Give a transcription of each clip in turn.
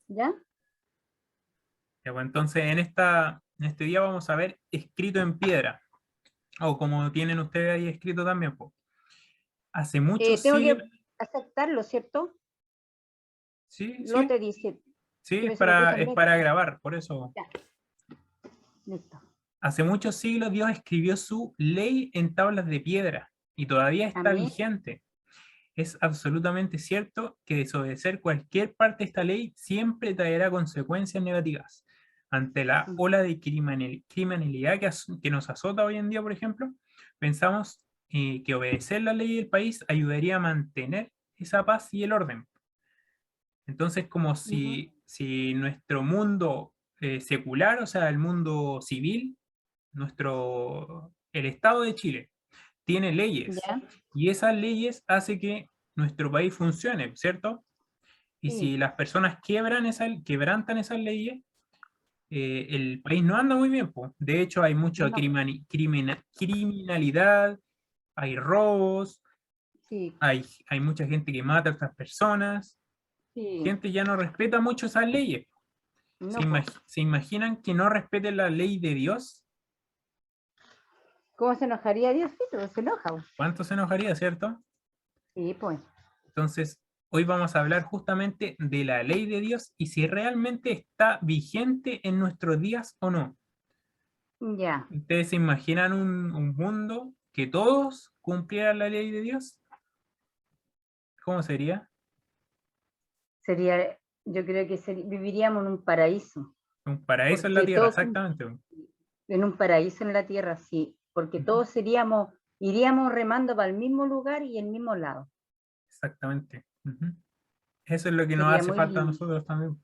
¿Ya? Ya, pues, entonces, en este día vamos a ver escrito en piedra, o como tienen ustedes ahí escrito también, pues. Hace muchos Tengo siglos, que aceptarlo, ¿cierto? sí, No sí, te dice sí, que se me cruzan es letras. para grabar, por eso. Ya, listo. Hace muchos siglos Dios escribió su ley en tablas de piedra y todavía está Amén. vigente. Es absolutamente cierto que desobedecer cualquier parte de esta ley siempre traerá consecuencias negativas. Ante la ola de criminalidad que nos azota hoy en día, por ejemplo, pensamos que obedecer la ley del país ayudaría a mantener esa paz y el orden. Entonces, como Ujú. si nuestro mundo secular, o sea, el mundo civil, el Estado de Chile, tiene leyes Ya, y esas leyes hacen que nuestro país funcione, ¿cierto? Y sí. si las personas quebrantan esas leyes, el país no anda muy bien, po. De hecho, hay mucha No, criminalidad, hay robos, sí, hay mucha gente que mata a otras personas, sí. gente ya no respeta mucho esas leyes. No, pues. Se imaginan que no respeten la ley de Dios? ¿Cómo se enojaría Diosito? Se enoja, pues. ¿Cuánto se enojaría, cierto? Sí, pues. Entonces, hoy vamos a hablar justamente de la ley de Dios y si realmente está vigente en nuestros días o no. Ya. ¿Ustedes se imaginan un mundo que todos cumplieran la ley de Dios? ¿Cómo sería? Sería, yo creo que viviríamos en un paraíso, Un paraíso en la porque tierra, todos, exactamente. en un paraíso en la tierra, sí, porque Ujú, todos iríamos remando para el mismo lugar y el mismo lado. exactamente. Ujú. Eso es lo que nos Sería hace muy falta a lindo. nosotros también.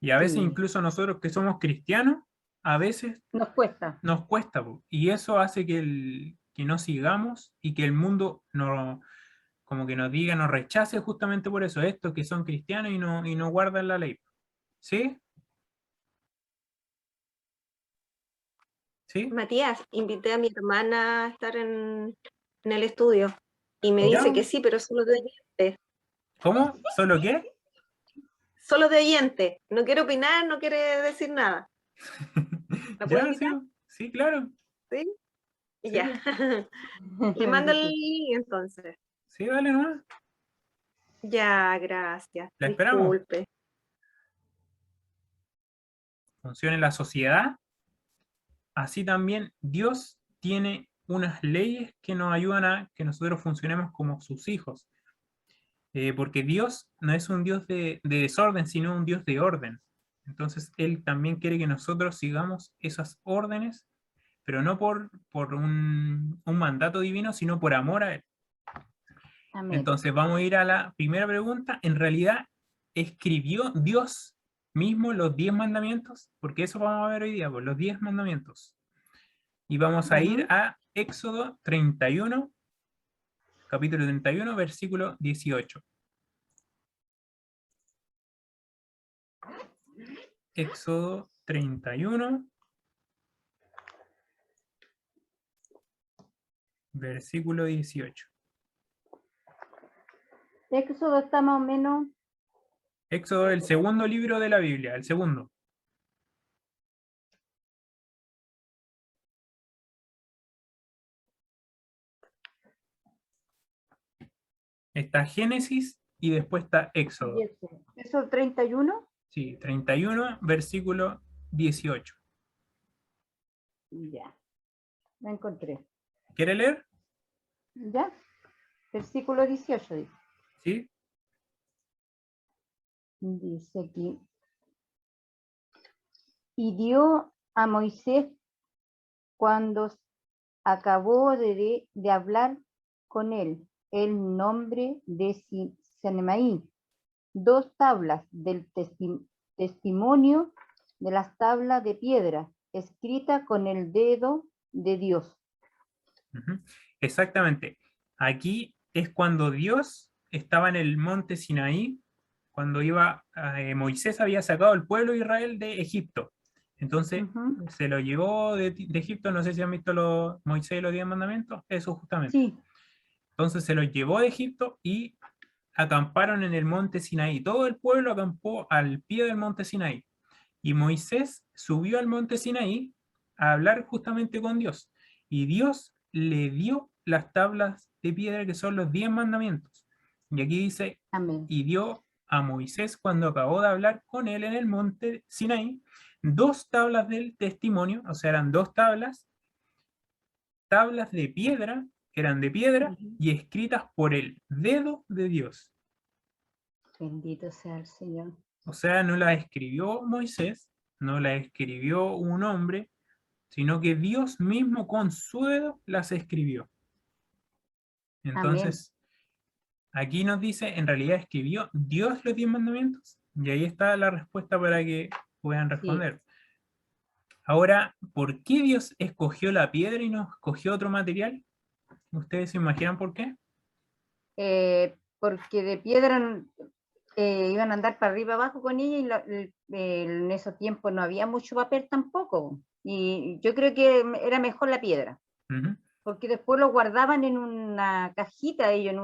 Y a veces Sí, incluso nosotros que somos cristianos, a veces nos cuesta. nos cuesta, po, y eso hace que no sigamos y que el mundo como que nos diga, nos rechace justamente por eso, estos que son cristianos y no guardan la ley. ¿Sí? ¿Sí? Matías, invité a mi hermana a estar en el estudio y me ¿Ya? dice que sí, pero solo de oyente. ¿Cómo? ¿Solo qué? Solo de oyente. No quiere opinar, no quiere decir nada. ¿La puedo ¿Ya? Sí, invitar? sí, claro. Sí. Ya. Sí, Le mando el link entonces. sí, dale nomás. Ya, gracias. La esperamos. Disculpe. Funciona en la sociedad. Así también Dios tiene unas leyes que nos ayudan a que nosotros funcionemos como sus hijos. Porque Dios no es un Dios de desorden, sino un Dios de orden. Entonces, Él también quiere que nosotros sigamos esas órdenes, pero no por un mandato divino, sino por amor a Él. Amén. Entonces, vamos a ir a la primera pregunta. En realidad, ¿escribió Dios mismo los 10 mandamientos? Porque eso vamos a ver hoy día, pues, los 10 mandamientos. Y vamos a ir Ujú. a Éxodo 31, capítulo 31, versículo 18. Éxodo 31, versículo 18. Éxodo está más o menos, Éxodo, el segundo libro de la Biblia, el segundo. Está Génesis y después está Éxodo. eso 31. Sí, 31, versículo 18. Ya, la encontré. ¿Quiere leer? Ya, versículo 18 dice. Sí. Dice aquí, y dio a Moisés cuando acabó de hablar con él el nombre de Semaí, 2 tablas del testimonio de las tablas de piedra, escrita con el dedo de Dios. Ujú. Exactamente. Aquí es cuando Dios estaba en el monte Sinaí, cuando Moisés había sacado al pueblo de Israel de Egipto. Entonces Ujú. se lo llevó de Egipto, no sé si han visto Moisés y los 10 mandamientos, eso justamente. Sí, Entonces se los llevó de Egipto y acamparon en el monte Sinaí. Todo el pueblo acampó al pie del monte Sinaí. Y Moisés subió al monte Sinaí a hablar justamente con Dios. Y Dios le dio las tablas de piedra que son los 10 mandamientos. Y aquí dice, Amén. y dio a Moisés cuando acabó de hablar con él en el monte Sinaí, 2 tablas del testimonio, o sea, eran 2 tablas de piedra, eran de piedra Ujú. y escritas por el dedo de Dios. Bendito sea el Señor. O sea, no las escribió Moisés, no las escribió un hombre, sino que Dios mismo con su dedo las escribió. Amén. Entonces, aquí nos dice, en realidad escribió Dios los 10 mandamientos, y ahí está la respuesta para que puedan Sí. responder. Ahora, ¿por qué Dios escogió la piedra y no escogió otro material? ¿Ustedes se imaginan por qué? Porque de piedra iban a andar para arriba abajo con ella y en esos tiempos no había mucho papel tampoco. Y yo creo que era mejor la piedra, Ujú. porque después lo guardaban en una cajita, ellos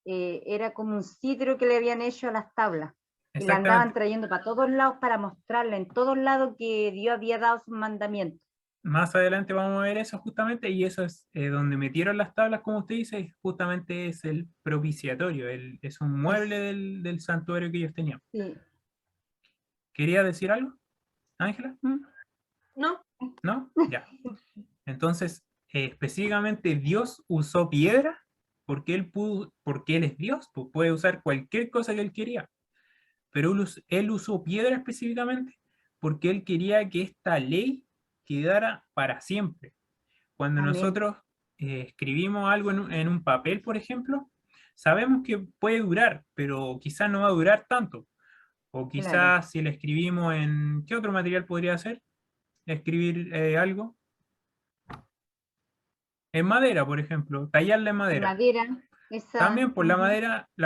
era como un sidro que le habían hecho a las tablas. Y la andaban Exactamente. trayendo para todos lados para mostrarle en todos lados que Dios había dado sus mandamientos. Más adelante vamos a ver eso justamente, y eso es donde metieron las tablas, como usted dice, justamente es el propiciatorio, es un mueble del santuario que ellos tenían. Sí. ¿Quería decir algo, Ángela? ¿No? ¿No? Ya. Entonces, específicamente Dios usó piedra porque porque él es Dios, pues puede usar cualquier cosa que él quería. Pero él usó piedra específicamente porque él quería que esta ley quedara para siempre. Cuando Amén. nosotros escribimos algo en un papel, por ejemplo, sabemos que puede durar, pero quizás no va a durar tanto. O Claro. quizás si le escribimos en... ¿Qué otro material podría ser? Escribir algo. En madera, por ejemplo, tallarla en En madera. madera, esa. También por la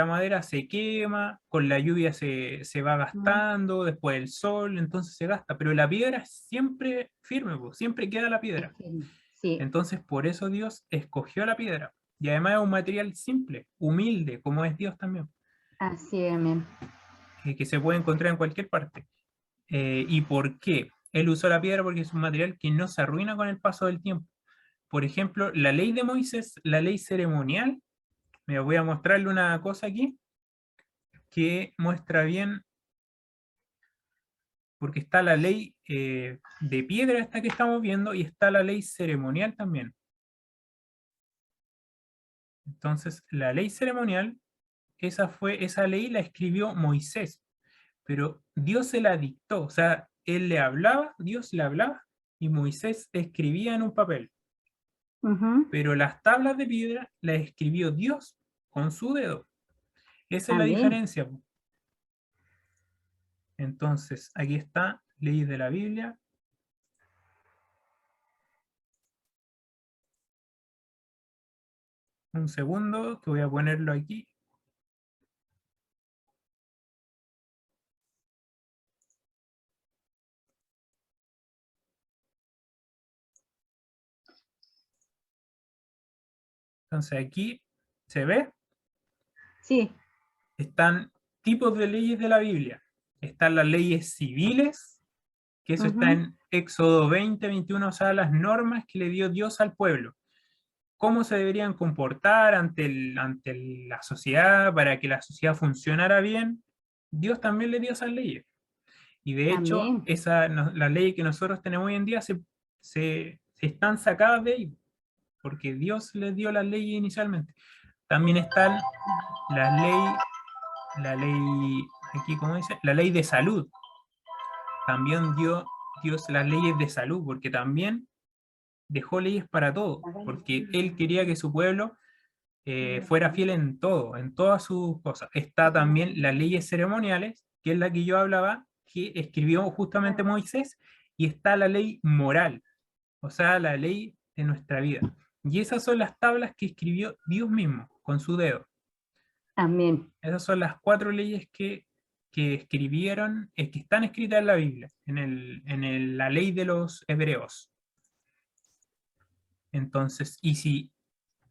madera se quema, con la lluvia se va gastando, después el sol, entonces se gasta, pero la piedra es siempre firme, pues, siempre queda la piedra. Sí, Entonces por eso Dios escogió la piedra. Y además es un material simple, humilde, como es Dios también, así es, amén. que se puede encontrar en cualquier parte. ¿Y por qué? Él usó la piedra porque es un material que no se arruina con el paso del tiempo. Por ejemplo, la ley de Moisés, la ley ceremonial, me voy a mostrarle una cosa aquí que muestra bien, porque está la ley de piedra esta que estamos viendo y está la ley ceremonial también. Entonces, la ley ceremonial, esa ley la escribió Moisés, pero Dios se la dictó, o sea, él le hablaba, Dios le hablaba y Moisés escribía en un papel, Ujú. pero las tablas de piedra las escribió Dios con su dedo. Esa es la Amén. diferencia. Entonces, aquí está, ley de la Biblia. Un segundo, que voy a ponerlo aquí. Entonces aquí se ve, Sí. están tipos de leyes de la Biblia. Están las leyes civiles, que eso está Ujú. en Éxodo 20, 21, o sea, las normas que le dio Dios al pueblo. Cómo se deberían comportar ante la sociedad para que la sociedad funcionara bien. Dios también le dio esas leyes. Y de hecho, Amén. las leyes que nosotros tenemos hoy en día se están sacadas de ahí, porque Dios les dio las leyes inicialmente. También están la ley, aquí como dice, la ley de salud. También dio Dios las leyes de salud, porque también dejó leyes para todo, porque Él quería que su pueblo fuera fiel en todo, en todas sus cosas. Está también las leyes ceremoniales, que es la que yo hablaba, que escribió justamente Moisés, y está la ley moral, o sea, la ley de nuestra vida. Y esas son las tablas que escribió Dios mismo, con su dedo. Amén. Esas son las 4 leyes que escribieron, que están escritas en la Biblia, la ley de los hebreos. Entonces, y si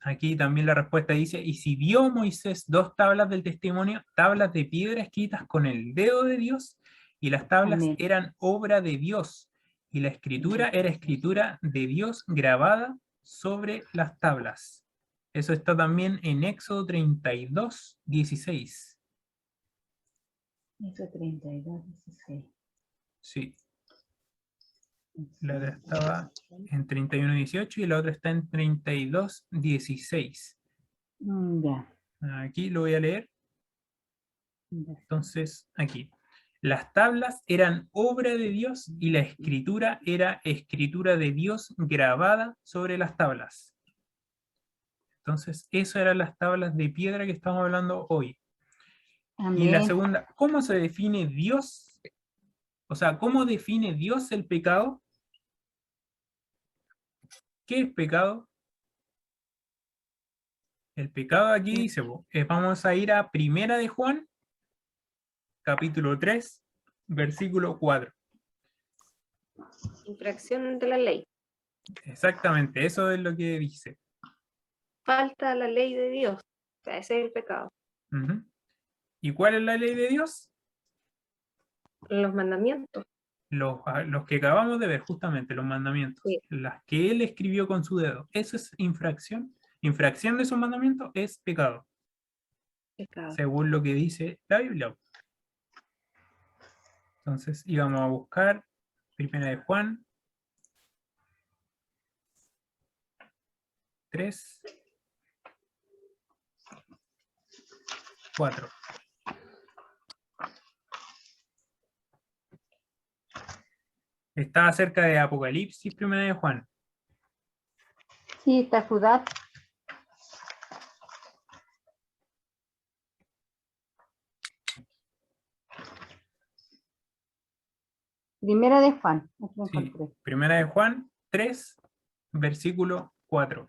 aquí también la respuesta dice, y si vio Moisés 2 tablas del testimonio, tablas de piedra escritas con el dedo de Dios, y las tablas Amén. eran obra de Dios, y la escritura era escritura de Dios grabada sobre las tablas. Eso está también en Éxodo 32, 16. Eso 32, 16. Sí, la otra estaba en 31, 18 y la otra está en 32, 16. Ya. Aquí lo voy a leer. Ya. Entonces, aquí. Las tablas eran obra de Dios y la escritura era escritura de Dios grabada sobre las tablas. Entonces, eso eran las tablas de piedra que estamos hablando hoy. Y la Amén. segunda, ¿cómo se define Dios? O sea, ¿cómo define Dios el pecado? ¿Qué es pecado? El pecado aquí dice, vamos a ir a Primera de Juan, capítulo 3, versículo 4. Infracción de la ley. Exactamente, eso es lo que dice. Falta la ley de Dios. O sea, ese es el pecado. Ujú. ¿Y cuál es la ley de Dios? Los mandamientos. Los que acabamos de ver, justamente, los mandamientos. Sí. Las que él escribió con su dedo. Eso es infracción. Infracción de esos mandamientos es pecado, Pecado. según lo que dice la Biblia. Entonces íbamos a buscar Primera de Juan 3, 4. Está acerca de Apocalipsis, Primera de Juan. Sí, está Judá. Primera de Juan. Aquí lo Sí, encontré. Primera de Juan 3, versículo 4.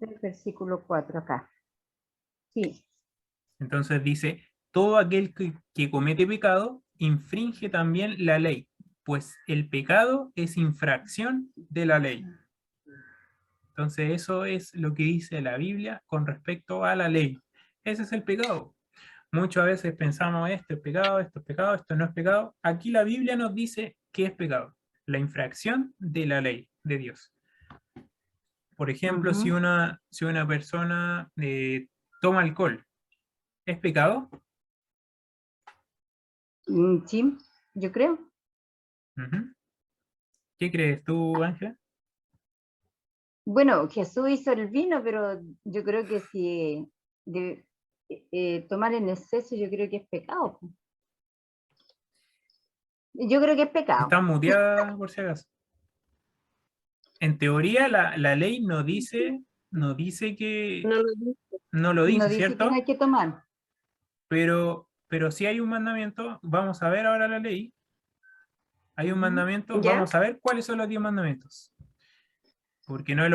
El versículo 4 acá. Sí. Entonces dice, todo aquel que comete pecado infringe también la ley, pues el pecado es infracción de la ley. Entonces eso es lo que dice la Biblia con respecto a la ley. Ese es el pecado. Muchas veces pensamos esto es pecado, esto es pecado, esto no es pecado. Aquí la Biblia nos dice que es pecado, la infracción de la ley de Dios. Por ejemplo, Ujú. si una persona toma alcohol, ¿es pecado? Sí, yo creo. Ujú. ¿Qué crees tú, Ángela? Bueno, Jesús hizo el vino, pero yo creo que si tomar en exceso, yo creo que es pecado. Yo creo que es pecado. Está muteada por si acaso. En teoría, la ley no dice que No lo dice. no lo No dice, dice que no ¿cierto? hay que tomar. Pero si hay un mandamiento, vamos a ver ahora la ley. Hay un Ujú. mandamiento, ¿Ya? vamos a ver cuáles son los 10 mandamientos. Porque no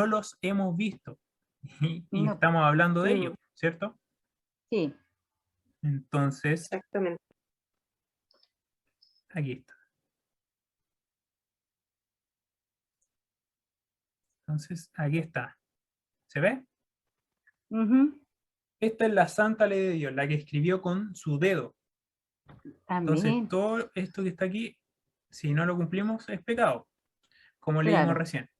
los hemos visto. Y No, estamos hablando de ellos, Mm, ¿cierto? sí. Entonces, exactamente. aquí está. Entonces, aquí está. ¿Se ve? Ujú. Esta es la santa ley de Dios, la que escribió con su dedo. Entonces, Amén. todo esto que está aquí, si no lo cumplimos, es pecado, como leímos Claro. recién.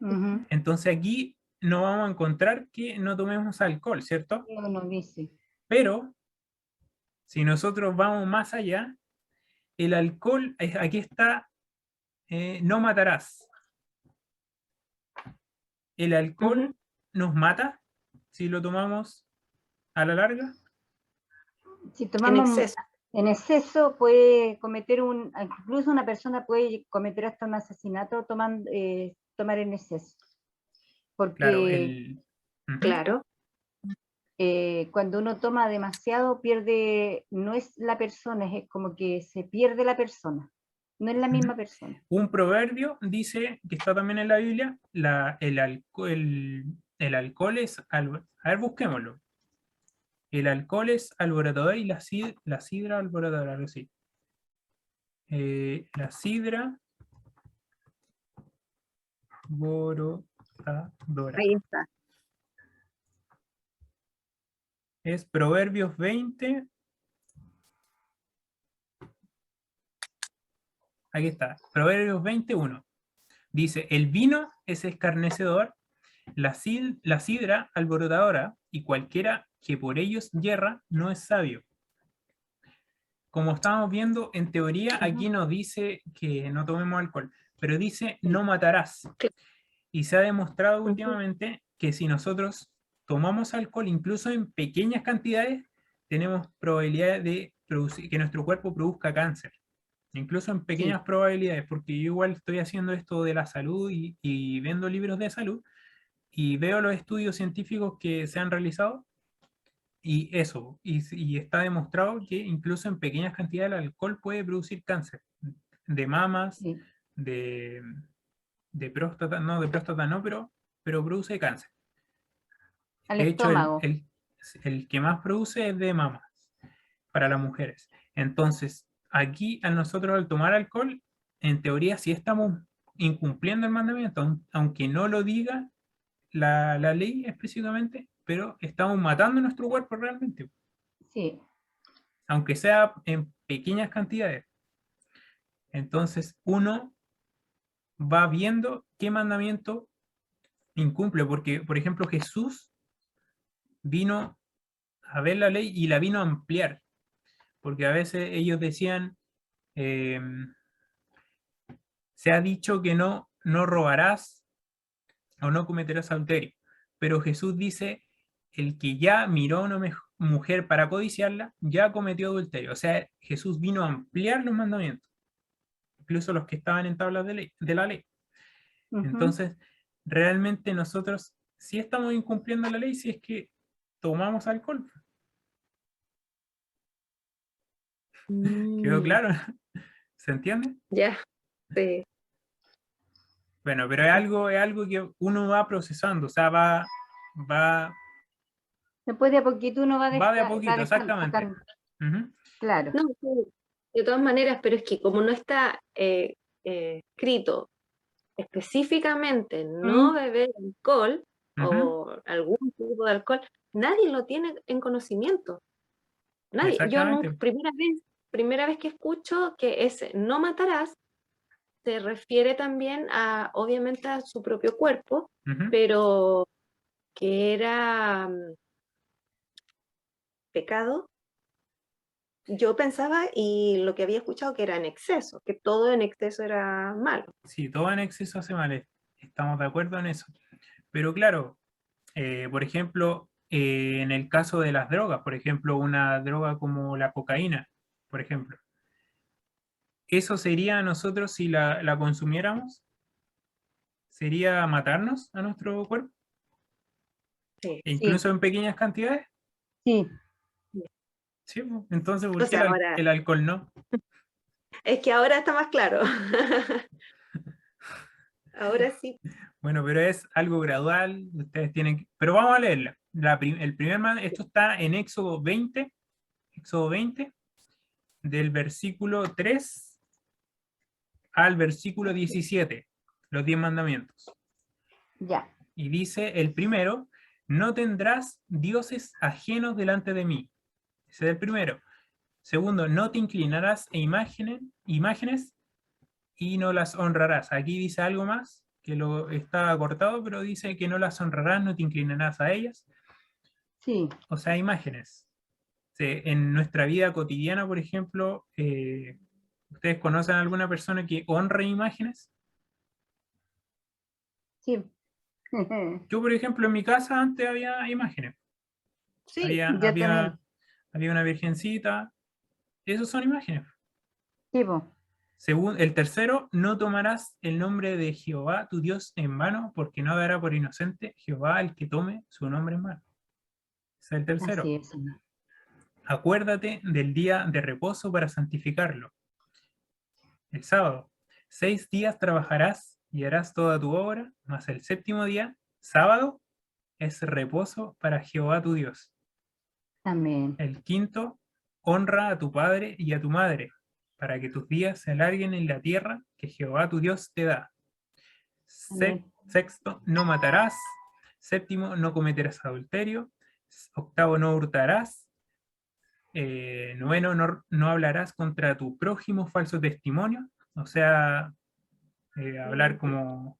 Ujú. Entonces, aquí no vamos a encontrar que no tomemos alcohol, ¿cierto? No, no dice. Pero, si nosotros vamos más allá, el alcohol, aquí está, no matarás. ¿El alcohol Ujú. nos mata si lo tomamos a la larga? Si En tomamos exceso. en exceso, puede cometer incluso una persona puede cometer hasta un asesinato tomar en exceso. Claro, Porque Ujú. Claro. cuando uno toma demasiado, no es la persona, es como que se pierde la persona. No es la misma persona. Un proverbio dice, que está también en la Biblia, el alcohol es, a ver, busquémoslo. El alcohol es alborotador y la sidra alborotadora, algo así. La sidra alborotadora. Está dorada. Ahí está. Es Proverbios 20. Aquí está, Proverbios 21. Dice, el vino es escarnecedor, la sidra alborotadora, y cualquiera que por ellos yerra no es sabio. Como estábamos viendo, en teoría aquí nos dice que no tomemos alcohol, pero dice no matarás. Y se ha demostrado últimamente que si nosotros tomamos alcohol, incluso en pequeñas cantidades, tenemos probabilidad de que nuestro cuerpo produzca cáncer. Incluso en pequeñas probabilidades, porque yo igual estoy haciendo esto de la salud y viendo libros de salud, y veo los estudios científicos que se han realizado, y eso, y está demostrado que incluso en pequeñas cantidades el alcohol puede producir cáncer de mamas, Sí. de próstata, no, pero produce cáncer. Al De hecho, estómago. el que más produce es de mamas para las mujeres. Entonces, aquí a nosotros al tomar alcohol, en teoría sí estamos incumpliendo el mandamiento, aunque no lo diga la ley específicamente, pero estamos matando nuestro cuerpo realmente, Sí. aunque sea en pequeñas cantidades. Entonces, uno va viendo qué mandamiento incumple, porque, por ejemplo, Jesús vino a ver la ley y la vino a ampliar, porque a veces ellos decían, eh, se ha dicho que no robarás o no cometerás adulterio, pero Jesús dice, el que ya miró a una mujer para codiciarla, ya cometió adulterio. O sea, Jesús vino a ampliar los mandamientos, incluso los que estaban en tablas de la ley. Ujú. Entonces, realmente nosotros sí estamos incumpliendo la ley si es que tomamos alcohol. ¿Quedó Mm, claro? ¿Se entiende? ya, sí. Bueno, pero es algo que uno va procesando, o sea, va, Después de a poquito uno va de a poquito, exactamente. sacando. Ujú. Claro. No, sí, de todas maneras, pero es que como no está escrito específicamente no Mm, beber alcohol Ujú. o algún tipo de alcohol, nadie lo tiene en conocimiento. Nadie. Yo no, Exactamente. primera vez que escucho que ese no matarás se refiere también a, obviamente, a su propio cuerpo, Ujú. pero que era pecado. Yo pensaba y lo que había escuchado que era en exceso, que todo en exceso era malo. Sí, todo en exceso hace mal, estamos de acuerdo en eso. Pero claro, por ejemplo, en el caso de las drogas, por ejemplo, una droga como la cocaína, por ejemplo, eso sería nosotros si la consumiéramos, sería matarnos a nuestro cuerpo, Sí. e sí, incluso en pequeñas cantidades. sí. Sí, pues, entonces, O ¿por qué sea, ahora, el alcohol no? es que ahora está más claro. Ahora sí. Bueno, pero es algo gradual, ustedes tienen que... Pero vamos a leerla. El primer esto está en Éxodo 20, del versículo 3 al versículo 17, los 10 mandamientos. Ya. Y dice el primero, no tendrás dioses ajenos delante de mí. Ese es el primero. Segundo, no te inclinarás a imágenes y no las honrarás. Aquí dice algo más, que lo está cortado, pero dice que no las honrarás, no te inclinarás a ellas. Sí. O sea, imágenes. En nuestra vida cotidiana, por ejemplo, ¿ustedes conocen a alguna persona que honre imágenes? Sí. Yo, por ejemplo, en mi casa antes había imágenes. Sí. Había, Yo había, también. había una virgencita. Esos son imágenes. Sí, po. Según el tercero, no tomarás el nombre de Jehová tu Dios en vano, porque no dará por inocente Jehová el que tome su nombre en vano. Ese es el tercero. Así es. Acuérdate del día de reposo para santificarlo. El sábado, 6 días trabajarás y harás toda tu obra, mas el séptimo día, sábado, es reposo para Jehová tu Dios. Amén. El quinto, honra a tu padre y a tu madre, para que tus días se alarguen en la tierra que Jehová tu Dios te da. Amén. Sexto, no matarás. Séptimo, no cometerás adulterio. Octavo, no hurtarás. Noveno, no hablarás contra tu prójimo falso testimonio. O sea, hablar como...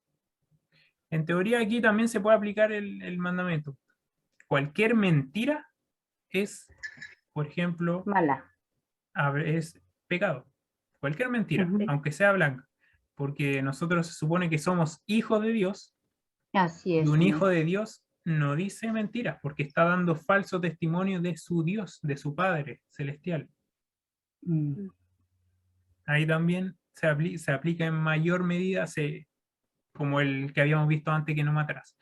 En teoría aquí también se puede aplicar el mandamiento. Cualquier mentira es, por ejemplo, Mala. es pecado. Cualquier mentira, Ujú. aunque sea blanca. Porque nosotros se supone que somos hijos de Dios Así y es, un hijo amén. de Dios no dice mentiras porque está dando falso testimonio de su Dios, de su Padre celestial. Mm. Ahí también se aplica en mayor medida, como el que habíamos visto antes, que no matarás.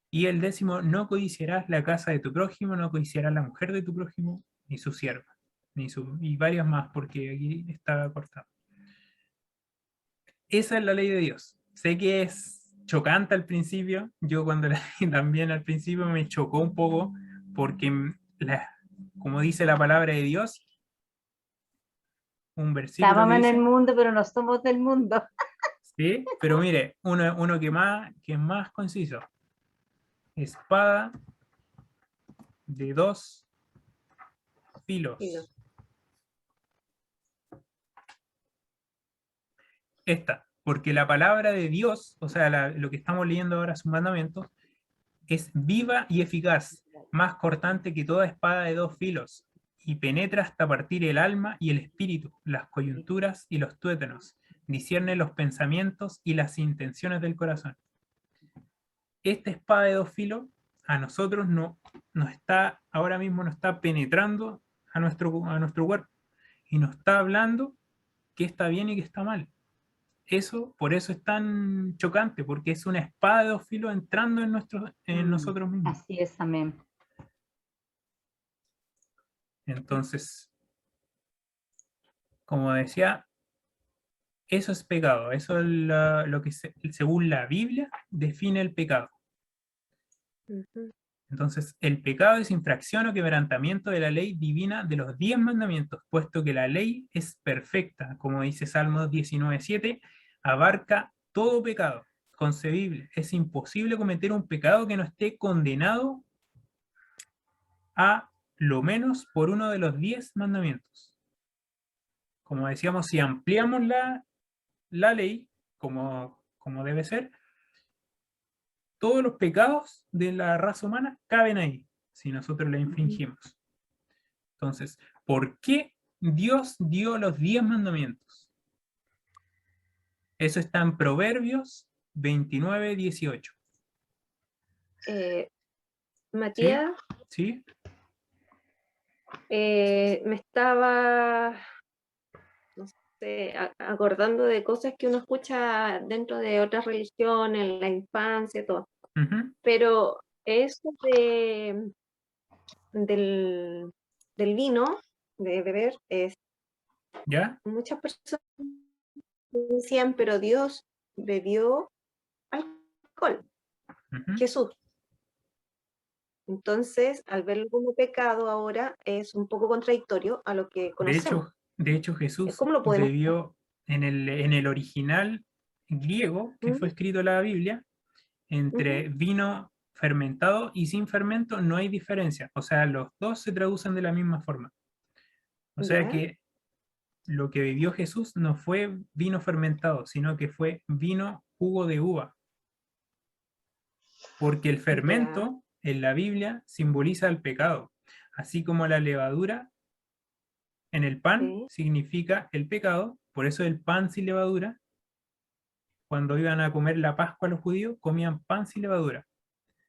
Y el décimo, no codiciarás la casa de tu prójimo, no codiciarás la mujer de tu prójimo, ni su sierva, y varias más, porque aquí está cortado. Esa es la ley de Dios. Sé que es chocante al principio, yo cuando la leí también al principio me chocó un poco, porque como dice la palabra de Dios, un versículo que Estábamos en el dice, mundo, pero no somos del mundo. sí, pero mire, uno que es más conciso. Espada de dos filos. Filo. Esta, porque la palabra de Dios, o sea, lo que estamos leyendo ahora, sus mandamientos, es viva y eficaz, más cortante que toda espada de dos filos, y penetra hasta partir el alma y el espíritu, las coyunturas y los tuétanos, discierne los pensamientos y las intenciones del corazón. Esta espada de dos filos a nosotros no está, ahora mismo nos está penetrando a nuestro cuerpo y nos está hablando qué está bien y qué está mal. Por eso es tan chocante, porque es una espada de dos filos entrando en nosotros mismos. Así es, amén. Entonces, como decía, eso es pecado, eso es lo que según la Biblia define el pecado. Ujú. Entonces, el pecado es infracción o quebrantamiento de la ley divina de los 10 mandamientos, puesto que la ley es perfecta, como dice Salmos 19:7, abarca todo pecado concebible. Es imposible cometer un pecado que no esté condenado a lo menos por uno de los 10 mandamientos. Como decíamos, si ampliamos la ley, como debe ser, todos los pecados de la raza humana caben ahí, si nosotros la infringimos. Entonces, ¿por qué Dios dio los 10 mandamientos? Eso está en Proverbios 29:18. ¿Sí? Matías, ¿Sí? me estaba, no sé, acordando de cosas que uno escucha dentro de otras religiones, en la infancia, todo. Ujú. Pero eso del, del vino, de beber, ¿Ya? muchas personas decían, pero Dios bebió alcohol, Ujú. Jesús. Entonces, al verlo como pecado ahora, es un poco contradictorio a lo que De conocemos. hecho, Jesús ¿Cómo lo podemos? bebió en el original griego que ¿Mm? fue escrito la Biblia, Ujú. entre vino fermentado y sin fermento no hay diferencia. O sea, los dos se traducen de la misma forma. O sea Ya, que lo que bebió Jesús no fue vino fermentado, sino que fue vino jugo de uva. Porque el ya, fermento en la Biblia simboliza el pecado, así como la levadura en el pan sí, significa el pecado, por eso el pan sin levadura, cuando iban a comer la Pascua los judíos, comían pan sin levadura.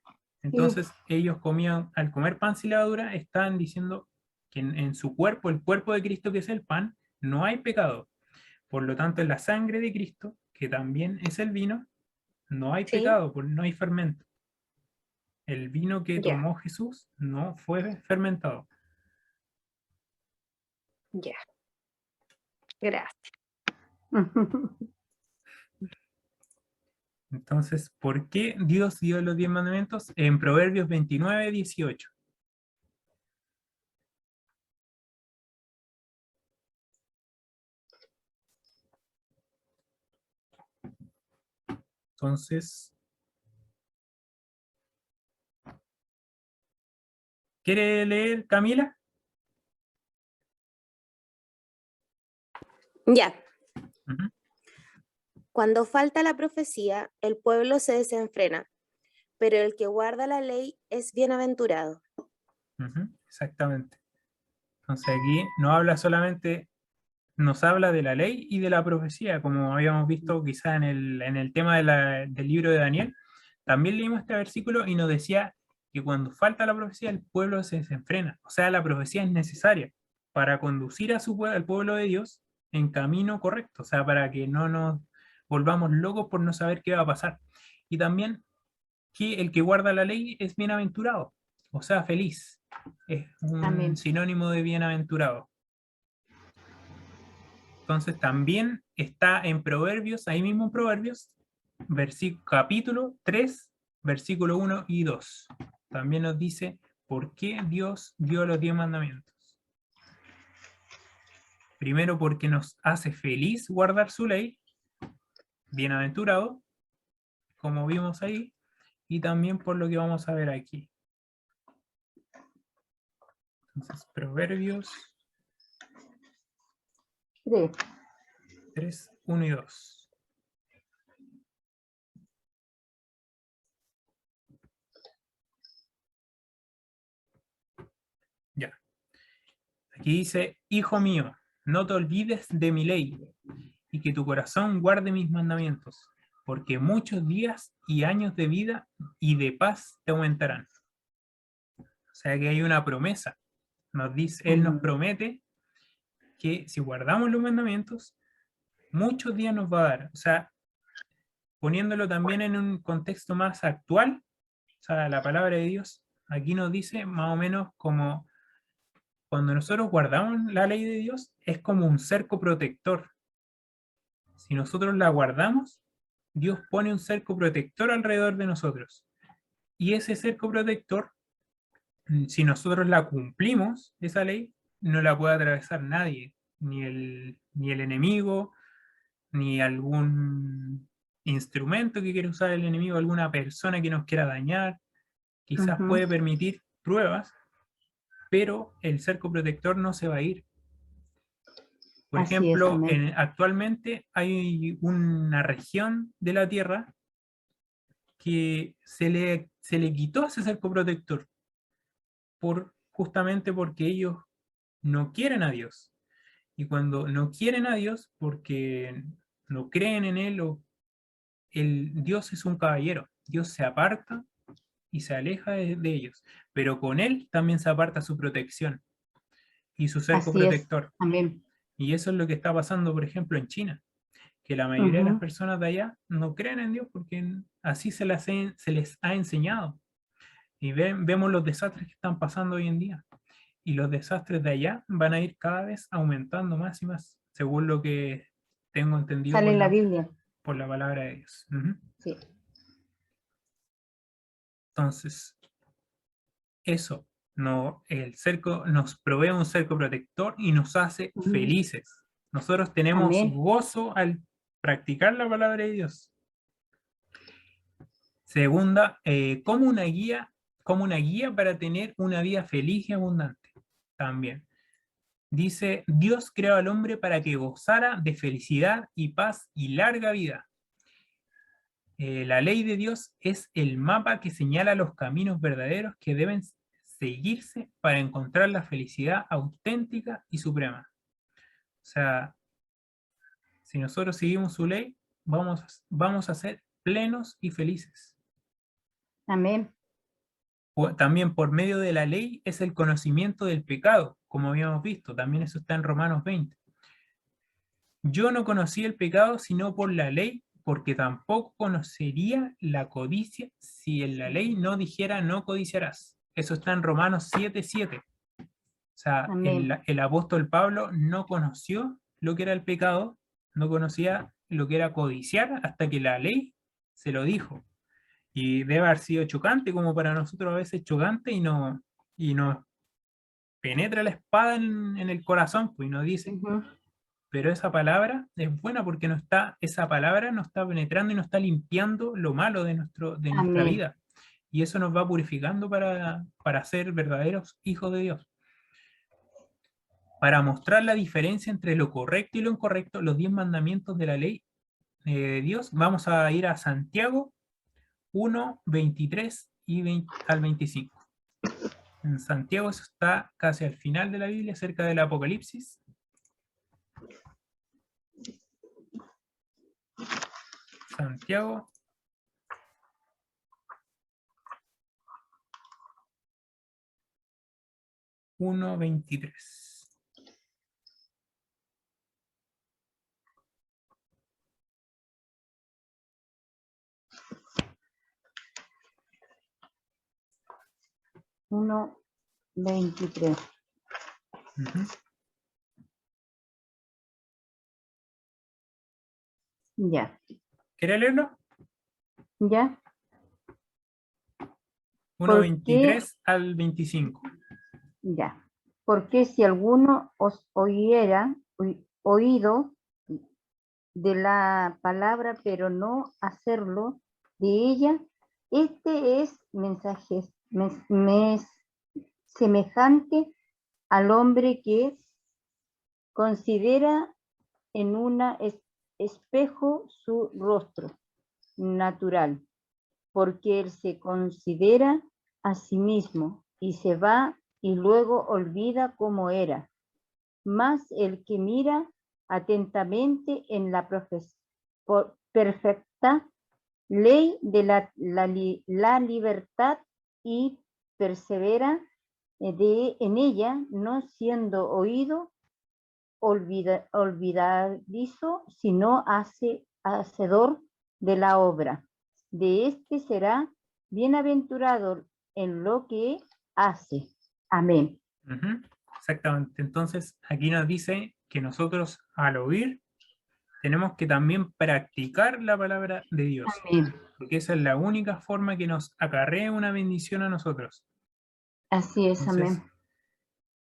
Sí. Entonces ellos comían, al comer pan sin levadura, estaban diciendo que en su cuerpo, el cuerpo de Cristo que es el pan, no hay pecado. Por lo tanto, en la sangre de Cristo, que también es el vino, no hay sí, pecado, no hay fermento. El vino que ya, tomó Jesús no fue fermentado. ya. Gracias. Entonces, ¿por qué Dios dio los 10 mandamientos? En Proverbios 29:18. Entonces, ¿Quiere leer, Camila? Ya. Ujú, Cuando falta la profecía, el pueblo se desenfrena, pero el que guarda la ley es bienaventurado. ujú, exactamente. Entonces aquí no habla solamente, nos habla de la ley y de la profecía, como habíamos visto quizá en el tema del libro de Daniel. También leímos este versículo y nos decía que cuando falta la profecía, el pueblo se desenfrena. O sea, la profecía es necesaria para conducir a al pueblo de Dios en camino correcto, o sea, para que no nos volvamos locos por no saber qué va a pasar. Y también que el que guarda la ley es bienaventurado, o sea, feliz. Es un Amén. sinónimo de bienaventurado. Entonces también está en Proverbios, ahí mismo en Proverbios, capítulo 3, versículo 1 y 2. También nos dice por qué Dios dio los 10 mandamientos. Primero porque nos hace feliz guardar su ley, bienaventurado, como vimos ahí, y también por lo que vamos a ver aquí. Entonces, Proverbios 3. 3, 1 y 2. Ya. Aquí dice, hijo mío, no te olvides de mi ley, y que tu corazón guarde mis mandamientos, porque muchos días y años de vida y de paz te aumentarán. O sea que hay una promesa. Nos dice, Él nos promete que si guardamos los mandamientos, muchos días nos va a dar. O sea, poniéndolo también en un contexto más actual, o sea, la palabra de Dios aquí nos dice más o menos como cuando nosotros guardamos la ley de Dios, es como un cerco protector. Si nosotros la guardamos, Dios pone un cerco protector alrededor de nosotros. Y ese cerco protector, si nosotros la cumplimos, esa ley, no la puede atravesar nadie, ni el enemigo, ni algún instrumento que quiera usar el enemigo, alguna persona que nos quiera dañar. Quizás puede permitir pruebas, pero el cerco protector no se va a ir. Por Así es, ejemplo, amén. actualmente hay una región de la Tierra que se le quitó ese cerco protector justamente porque ellos no quieren a Dios. Y cuando no quieren a Dios porque no creen en Él, Dios es un caballero. Dios se aparta y se aleja de ellos. Pero con Él también se aparta su protección y su cerco Así es, protector. amén. Y eso es lo que está pasando, por ejemplo, en China, que la mayoría de las personas de allá no creen en Dios porque así se les ha enseñado. Y vemos los desastres que están pasando hoy en día. Y los desastres de allá van a ir cada vez aumentando más y más, según lo que tengo entendido Sale en la Biblia. por la palabra de Dios. Ujú. Sí. Entonces, eso, no, el cerco nos provee un cerco protector y nos hace felices. Nosotros tenemos Amén. gozo al practicar la palabra de Dios. Segunda, como una guía para tener una vida feliz y abundante. También. Dice, Dios creó al hombre para que gozara de felicidad y paz y larga vida. La ley de Dios es el mapa que señala los caminos verdaderos que deben seguirse para encontrar la felicidad auténtica y suprema. O sea, si nosotros seguimos su ley, vamos a ser plenos y felices. Amén. También por medio de la ley es el conocimiento del pecado, como habíamos visto, también eso está en Romanos 20. Yo no conocí el pecado sino por la ley, porque tampoco conocería la codicia si en la ley no dijera no codiciarás. Eso está en Romanos 7:7. O sea, Amén. el apóstol Pablo no conoció lo que era el pecado, no conocía lo que era codiciar hasta que la ley se lo dijo. Y debe haber sido chocante, como para nosotros a veces chocante, y nos penetra la espada en el corazón, pues, y nos dice, pero esa palabra es buena porque esa palabra nos está penetrando y nos está limpiando lo malo de nuestra Amén. vida. y eso nos va purificando para ser verdaderos hijos de Dios. Para mostrar la diferencia entre lo correcto y lo incorrecto, los 10 mandamientos de la ley de Dios, vamos a ir a Santiago 1, 23 y al 25. En Santiago, eso está casi al final de la Biblia, cerca del Apocalipsis. Santiago. Uno 23. Uno 23. Ya. ¿Quiere leerlo? Ya. 1:23 al 25. Ya. Porque si alguno os oído de la palabra, pero no hacerlo de ella, este es mensaje semejante al hombre que considera en un espejo su rostro natural, porque él se considera a sí mismo y se va y luego olvida cómo era. Mas el que mira atentamente en la perfecta ley de la libertad y persevera en ella, no siendo oído olvidadizo, sino hacedor de la obra. De este será bienaventurado en lo que hace. Amén. Exactamente. Entonces, aquí nos dice que nosotros al oír tenemos que también practicar la palabra de Dios. Amén. Porque esa es la única forma que nos acarrea una bendición a nosotros. Así es. Entonces,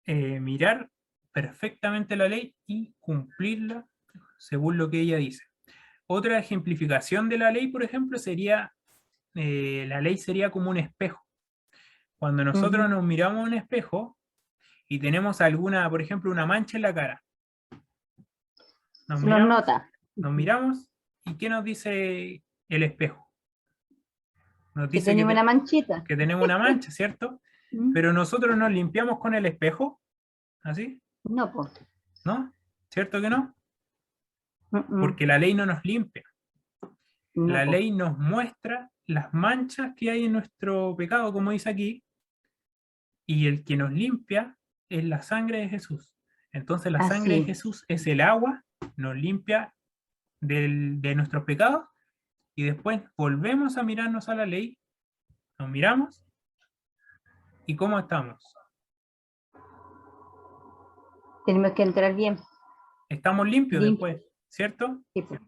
amén. Mirar perfectamente la ley y cumplirla según lo que ella dice. Otra ejemplificación de la ley, por ejemplo, sería, la ley sería como un espejo. Cuando nosotros nos miramos en un espejo y tenemos alguna, por ejemplo, una mancha en la cara, nos miramos y ¿qué nos dice el espejo? Nos dice tenemos una manchita. que tenemos una mancha, ¿cierto? Pero nosotros nos limpiamos con el espejo, ¿así? No, pues. ¿No? ¿Cierto que no? Porque la ley no nos limpia. No, la ley nos muestra las manchas que hay en nuestro pecado, como dice aquí, y el que nos limpia es la sangre de Jesús. Entonces la sangre de Jesús es el agua, nos limpia de nuestros pecados, y después volvemos a mirarnos a la ley, nos miramos, ¿y cómo estamos? Tenemos que entrar bien. Estamos limpios después, ¿cierto? Sí, pues.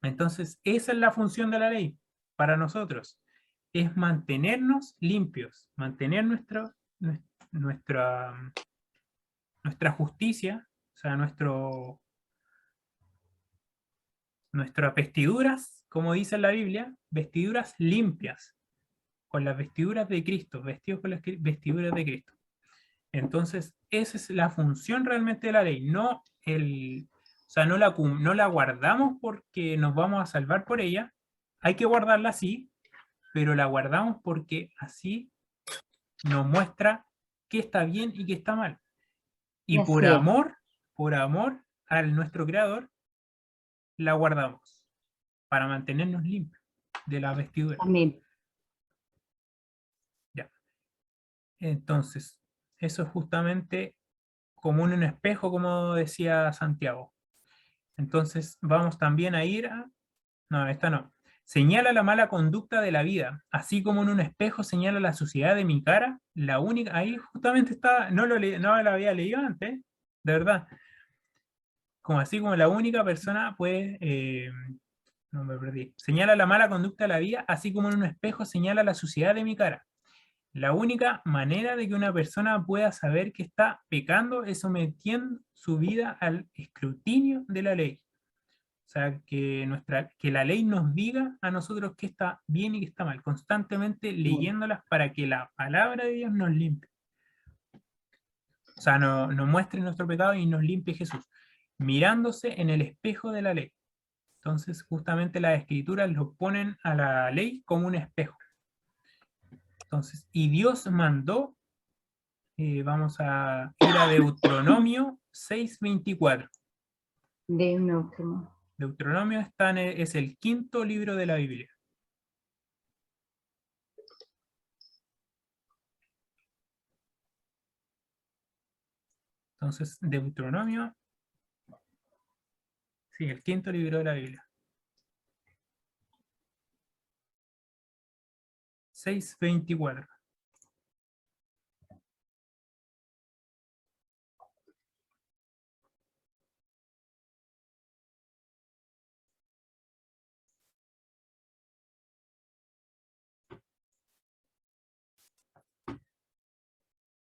Entonces, esa es la función de la ley para nosotros, es mantenernos limpios, mantener nuestra justicia, o sea, nuestras vestiduras, como dice en la Biblia, vestiduras limpias, con las vestiduras de Cristo, vestidos con las vestiduras de Cristo. Entonces, esa es la función realmente de la ley, no no la guardamos porque nos vamos a salvar por ella, hay que guardarla así, pero la guardamos porque así nos muestra qué está bien y qué está mal. Y por amor a nuestro Creador, la guardamos para mantenernos limpios de la vestidura. Amén. Ya. Entonces, eso es justamente como un espejo, como decía Santiago. Entonces, vamos también a ir a... No, esta no. Señala la mala conducta de la vida, así como en un espejo señala la suciedad de mi cara, la única... Ahí justamente está, no lo había leído antes, de verdad. Como así como la única persona puede... no me perdí. Señala la mala conducta de la vida, así como en un espejo señala la suciedad de mi cara. La única manera de que una persona pueda saber que está pecando es sometiendo su vida al escrutinio de la ley. O sea, que la ley nos diga a nosotros qué está bien y qué está mal, constantemente leyéndolas para que la palabra de Dios nos limpie. O sea, nos muestre nuestro pecado y nos limpie Jesús, mirándose en el espejo de la ley. Entonces, justamente las escrituras lo ponen a la ley como un espejo. Entonces, y Dios mandó, vamos a ir a Deuteronomio 6:24. Deuteronomio es el 5.º libro de la Biblia. Entonces, Deuteronomio, sí, el 5.º libro de la Biblia. 6:24.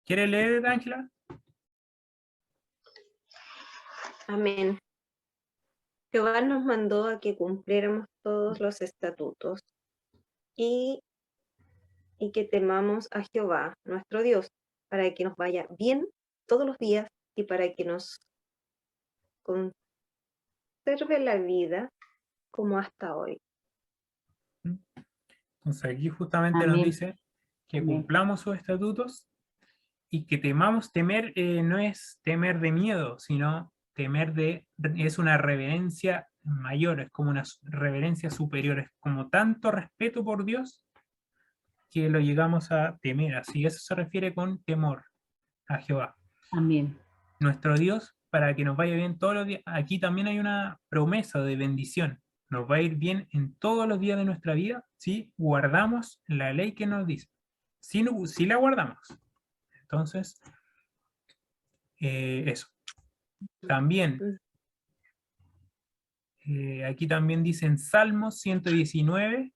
¿Quieres leer, Ángela? Amén. Jehová nos mandó a que cumpliéramos todos los estatutos y que temamos a Jehová, nuestro Dios, para que nos vaya bien todos los días y para que nos conserve la vida como hasta hoy. Entonces aquí justamente nos dice que cumplamos sus estatutos y que temamos. Temer no es temer de miedo, sino es una reverencia mayor, es como una reverencia superior, es como tanto respeto por Dios que lo llegamos a temer. Así eso se refiere con temor a Jehová. Amén. Nuestro Dios, para que nos vaya bien todos los días. Aquí también hay una promesa de bendición. Nos va a ir bien en todos los días de nuestra vida si guardamos la ley que nos dice. Si la guardamos. Entonces, eso. También, aquí también dice en Salmos 119,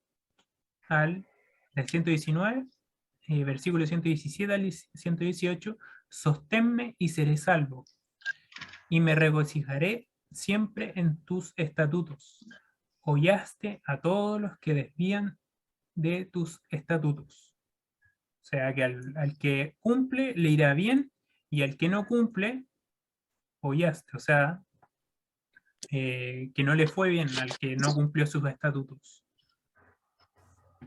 del 119, versículo 117 al 118, sosténme y seré salvo, y me regocijaré siempre en tus estatutos. Hollaste a todos los que desvían de tus estatutos. O sea que al que cumple le irá bien, y al que no cumple, hollaste. O sea, que no le fue bien al que no cumplió sus estatutos.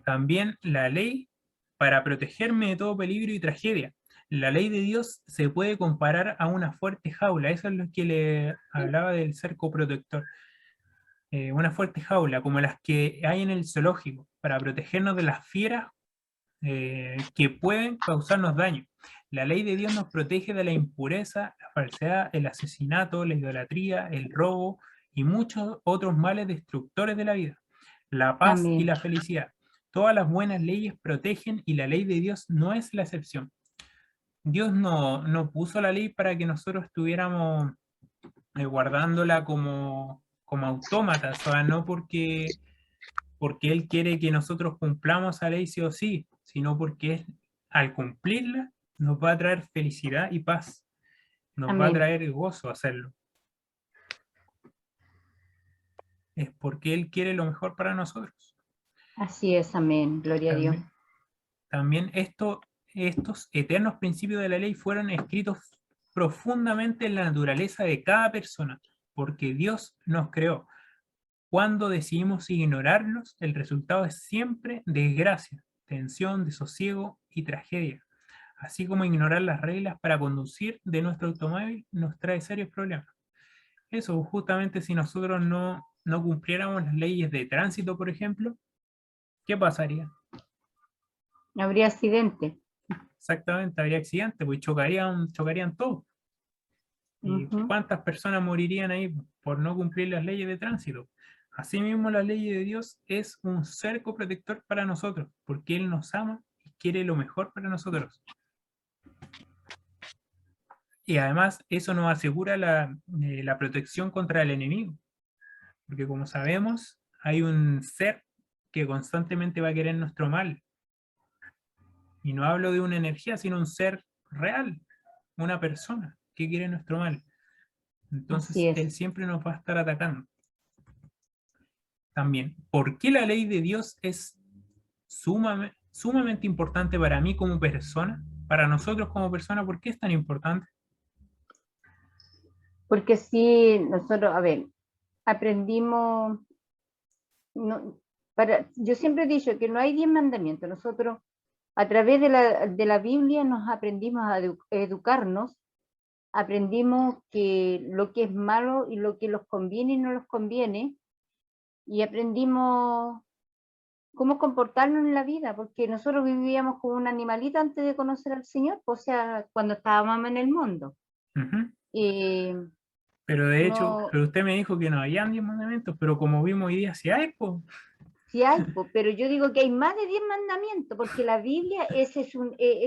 También la ley para protegerme de todo peligro y tragedia. La ley de Dios se puede comparar a una fuerte jaula. Eso es lo que le hablaba del cerco protector. Una fuerte jaula, como las que hay en el zoológico, para protegernos de las fieras que pueden causarnos daño. La ley de Dios nos protege de la impureza, la falsedad, el asesinato, la idolatría, el robo y muchos otros males destructores de la vida. La paz Amén. y la felicidad. Todas las buenas leyes protegen y la ley de Dios no es la excepción. Dios no puso la ley para que nosotros estuviéramos guardándola como autómatas, o sea, no porque Él quiere que nosotros cumplamos la ley sí o sí, sino porque al cumplirla nos va a traer felicidad y paz, nos va a Amén. traer gozo hacerlo. Es porque Él quiere lo mejor para nosotros. Así es, amén. Gloria a Dios. También estos eternos principios de la ley fueron escritos profundamente en la naturaleza de cada persona, porque Dios nos creó. Cuando decidimos ignorarlos, el resultado es siempre desgracia, tensión, desosiego y tragedia. Así como ignorar las reglas para conducir de nuestro automóvil nos trae serios problemas. Eso, justamente si nosotros no cumpliéramos las leyes de tránsito, por ejemplo, ¿qué pasaría? Habría accidente. Exactamente, habría accidentes, pues chocarían todos. ¿Y cuántas personas morirían ahí por no cumplir las leyes de tránsito? Asimismo, la ley de Dios es un cerco protector para nosotros, porque Él nos ama y quiere lo mejor para nosotros. Y además, eso nos asegura la protección contra el enemigo. Porque como sabemos, hay un ser que constantemente va a querer nuestro mal. Y no hablo de una energía, sino un ser real, una persona que quiere nuestro mal. Entonces, Él siempre nos va a estar atacando. también, ¿por qué la ley de Dios es sumamente importante para mí como persona? Para nosotros como persona, ¿por qué es tan importante? Porque si nosotros, a ver, aprendimos, no, yo siempre he dicho que no hay 10 mandamientos. Nosotros, a través de la Biblia, nos aprendimos a educarnos, aprendimos que lo que es malo y lo que los conviene y no los conviene, y aprendimos cómo comportarnos en la vida, porque nosotros vivíamos como un animalito antes de conocer al Señor, o sea, cuando estábamos en el mundo. Ujú. Eh, Pero de hecho, no, pero usted me dijo que no habían 10 mandamientos, pero como vimos hoy día, sí hay, pues. sí hay, pero yo digo que hay más de 10 mandamientos, porque la Biblia es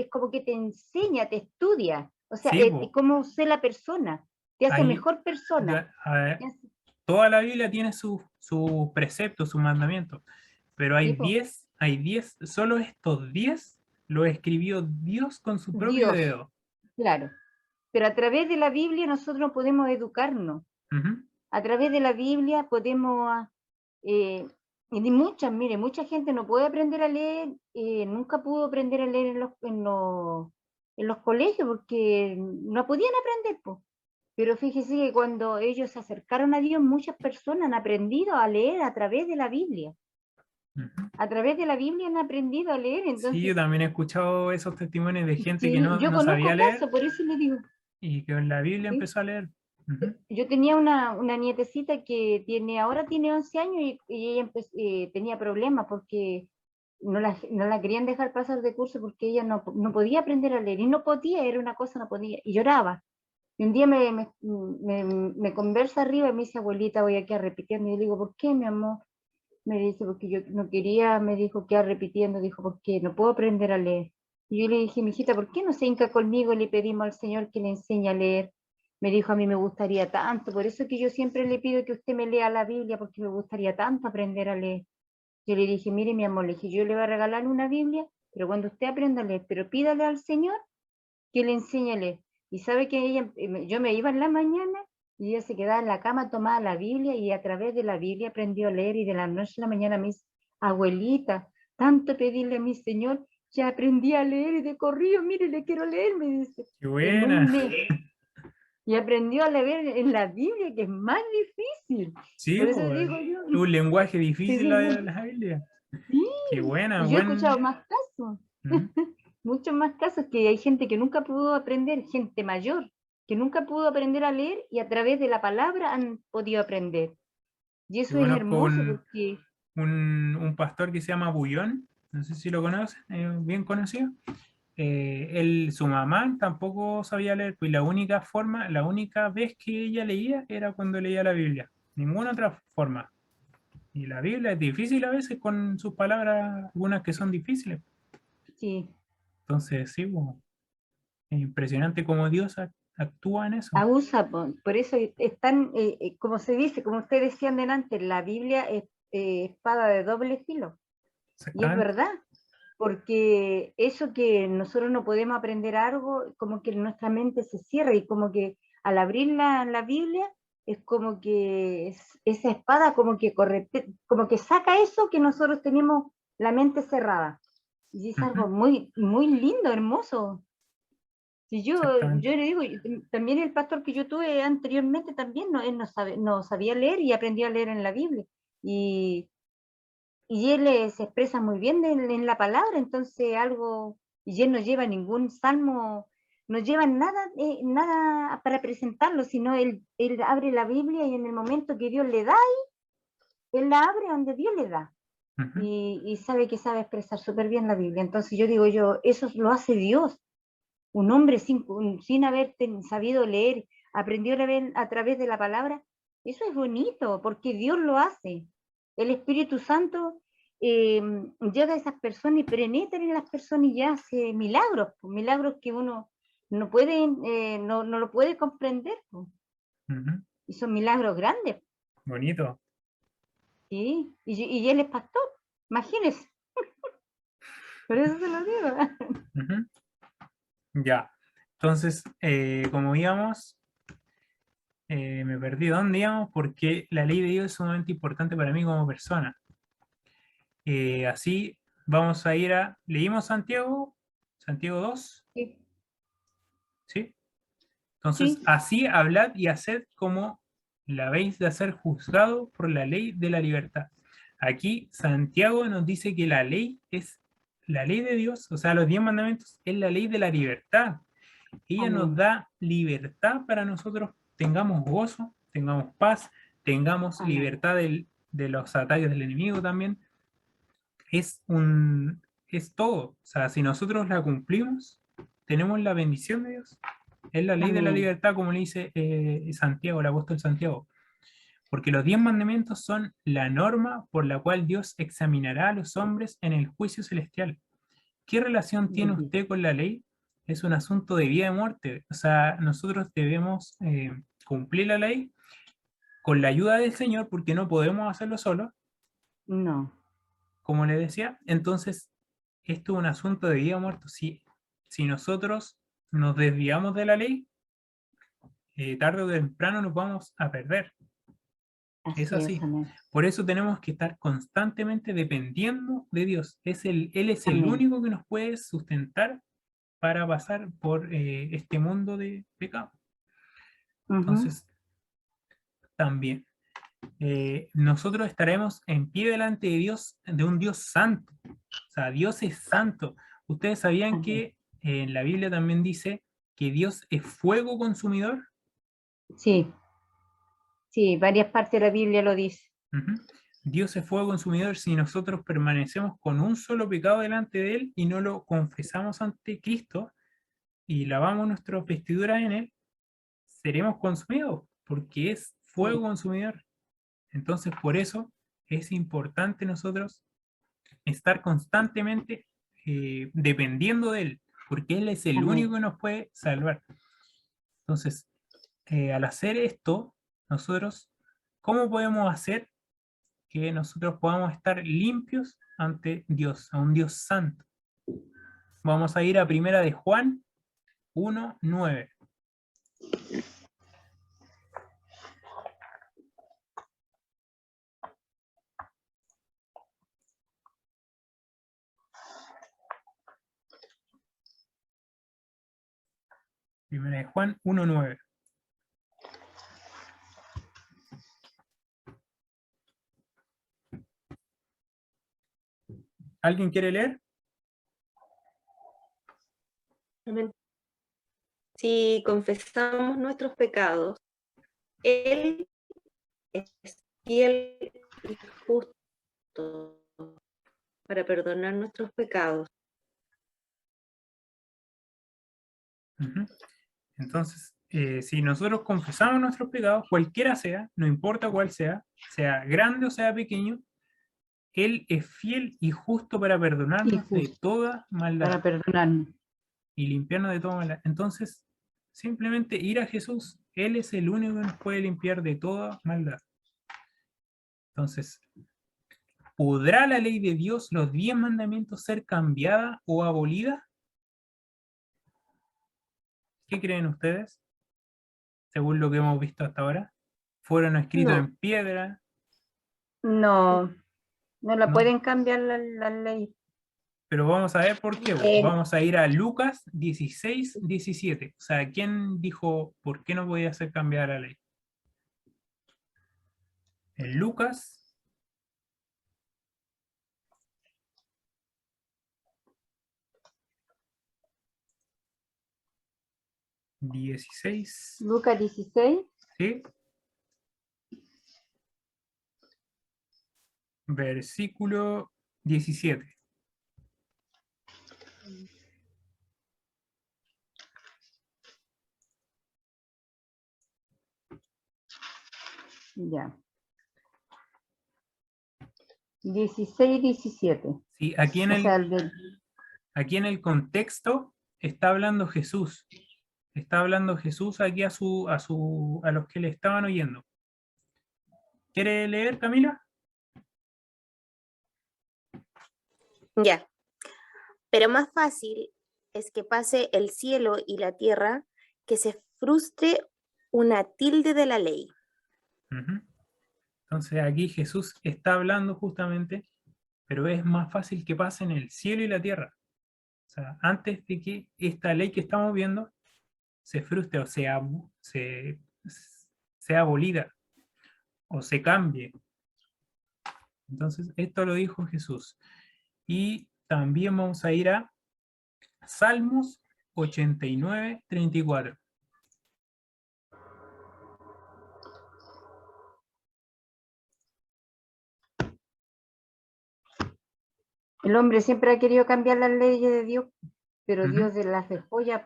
como que te enseña, te estudia, o sea, Sí, es cómo ser la persona, te hace hay, mejor persona. a ver, te hace- toda la Biblia tiene sus preceptos, sus mandamientos, pero sí, po, hay 10, solo estos 10 lo escribió Dios con su propio Dios, dedo. claro. Pero a través de la Biblia nosotros podemos educarnos. Ujú. A través de la Biblia podemos, y mire, mucha gente no puede aprender a leer, nunca pudo aprender a leer en los colegios porque no podían aprender, po. Pero fíjese que cuando ellos se acercaron a Dios, muchas personas han aprendido a leer a través de la Biblia. Ujú. A través de la Biblia han aprendido a leer. Sí, yo Entonces, también he escuchado esos testimonios de gente que sí, yo no sabía conozco leer casos, por eso le digo. y que en la Biblia ¿Sí? empezó a leer. Ujú. Yo tenía una nietecita que ahora tiene 11 años y ella tenía problemas porque no la querían dejar pasar de curso porque ella no podía aprender a leer y no podía, era una cosa, no podía, y lloraba. Y un día me conversa arriba y me dice, abuelita, voy a quedar repitiendo. Y yo le digo, ¿por qué, mi amor? Me dice, porque yo no quería, me dijo, quedar repitiendo, dijo, porque no puedo aprender a leer. Y yo le dije, mijita, ¿por qué no se hinca conmigo y le pedimos al Señor que le enseñe a leer? Me dijo, a mí me gustaría tanto, por eso es que yo siempre le pido que usted me lea la Biblia, porque me gustaría tanto aprender a leer. Yo le dije, mire, mi amor, le dije, yo le voy a regalar una Biblia, pero cuando usted aprenda a leer, pero pídale al Señor que le enseñe a leer. Y sabe que ella, yo me iba en la mañana y ella se quedaba en la cama, tomaba la Biblia y a través de la Biblia aprendió a leer y de la noche a la mañana me dice, abuelita, tanto pedirle a mi Señor, ya aprendí a leer y de corrido, mire, le quiero leer, me dice, Qué en un buena. mes. Y aprendió a leer en la Biblia, que es más difícil. Sí, Por eso pues, digo yo, es un lenguaje sí, difícil sí, la Biblia. sí. Qué buena, Y yo he escuchado más casos. Ujú. Muchos más casos que hay gente que nunca pudo aprender, gente mayor, que nunca pudo aprender a leer y a través de la palabra han podido aprender. Y eso Yo es conozco hermoso porque un pastor que se llama Bullón, no sé si lo conocen, bien conocido. Su mamá tampoco sabía leer, pues la única vez que ella leía era cuando leía la Biblia, ninguna otra forma. Y la Biblia es difícil a veces con sus palabras, algunas que son difíciles. sí, Entonces, sí, bueno, es impresionante cómo Dios actúa en eso. abusa, por eso es tan, como se dice, como ustedes decían delante, la Biblia es espada de doble filo. Y es Exactamente. verdad, porque eso que nosotros no podemos aprender algo, como que nuestra mente se cierra y como que al abrir la Biblia es como que esa espada como que saca eso que nosotros tenemos la mente cerrada. Y es Ujú. algo muy, muy lindo, hermoso. Si yo Exactamente. le digo, también el pastor que yo tuve anteriormente también, él no sabía leer y aprendió a leer en la Biblia. Y y él se expresa muy bien en la palabra, entonces algo, y él no lleva ningún salmo, no lleva nada, nada para presentarlo, sino él abre la Biblia y en el momento que Dios le da, él la abre donde Dios le da. Ujú. Y sabe que sabe expresar súper bien la Biblia. Entonces yo digo yo, eso lo hace Dios. Un hombre sin haber sabido leer, aprendió a leer a través de la palabra, eso es bonito, porque Dios lo hace. El Espíritu Santo llega a esas personas y penetra en las personas y hace milagros, pues, milagros que uno no puede, no lo puede comprender, pues, Ujú. y son milagros grandes, Bonito. ¿sí? Y él es pastor, imagínense, por eso se lo digo. Ujú. Ya. Entonces, como íbamos, me perdí dónde íbamos, porque la ley de Dios es sumamente importante para mí como persona. Así vamos a ir a, leímos Santiago 2, Sí, ¿sí? Entonces, sí, así hablad y haced como la habéis de hacer juzgado por la ley de la libertad. Aquí Santiago nos dice que la ley es la ley de Dios, o sea, los 10 mandamientos es la ley de la libertad. Ella nos amén, da libertad para nosotros tengamos gozo, tengamos paz, tengamos amén, libertad de los ataques del enemigo también. Es todo. O sea, si nosotros la cumplimos, tenemos la bendición de Dios. Es la ley de la amén, libertad, como le dice Santiago, el apóstol Santiago. Porque los 10 mandamientos son la norma por la cual Dios examinará a los hombres en el juicio celestial. ¿Qué relación tiene bendito, usted con la ley? Es un asunto de vida y muerte. O sea, nosotros debemos cumplir la ley con la ayuda del Señor, porque no podemos hacerlo solos, no, como le decía. Entonces, esto es un asunto de vida o muerte. Si nosotros nos desviamos de la ley, tarde o temprano nos vamos a perder. Es así es, así. amén, Por eso tenemos que estar constantemente dependiendo de Dios. Él es el amén, único que nos puede sustentar para pasar por este mundo de pecado. ujú, Entonces, también nosotros estaremos en pie delante de Dios, de un Dios santo. O sea, Dios es santo. Ustedes sabían amén, que en la Biblia también dice que Dios es fuego consumidor. sí, sí, varias partes de la Biblia lo dice, Ujú. Dios es fuego consumidor. Si nosotros permanecemos con un solo pecado delante de Él y no lo confesamos ante Cristo y lavamos nuestras vestiduras en Él, seremos consumidos, porque es fuego sí, consumidor. Entonces, por eso es importante nosotros estar constantemente dependiendo de Él, porque Él es el amén, único que nos puede salvar. Entonces, al hacer esto, nosotros, ¿cómo podemos hacer que nosotros podamos estar limpios ante Dios, a un Dios santo? Vamos a ir a Primera de Juan 1:9. Primera de Juan 1:9. ¿Alguien quiere leer? Amén. Si confesamos nuestros pecados, Él es fiel y justo para perdonar nuestros pecados. Ujú. Entonces, si nosotros confesamos nuestros pecados, cualquiera sea, no importa cuál sea grande o sea pequeño, Él es fiel y justo para y perdonarnos de justo toda para maldad perdonarnos, y limpiarnos de toda maldad. Entonces, simplemente ir a Jesús, Él es el único que nos puede limpiar de toda maldad. Entonces, ¿podrá la ley de Dios, los 10 mandamientos, ser cambiada o abolida? ¿Qué creen ustedes? Según lo que hemos visto hasta ahora. ¿Fueron escritos No, en piedra? no, no la ¿No? pueden cambiar la ley, Pero vamos a ver por qué. el, Vamos a ir a Lucas 16:17. O sea, ¿quién dijo por qué no podía ser cambiada la ley? En Lucas 16, Lucas 16, ¿sí? Versículo 17. ya, 16, 17, Sí, o sea, el del, aquí en el contexto está hablando Jesús. Está hablando Jesús aquí a los que le estaban oyendo. ¿Quiere leer, Camila? Ya. Pero más fácil es que pase el cielo y la tierra que se frustre una tilde de la ley. Ujú. Entonces aquí Jesús está hablando justamente, pero es más fácil que pase en el cielo y la tierra. O sea, antes de que esta ley que estamos viendo se frustre o sea abolida o se cambie. Entonces, esto lo dijo Jesús. Y también vamos a ir a Salmos 89, 34. El hombre siempre ha querido cambiar las leyes de Dios, pero Ujú. Dios las dejó ya.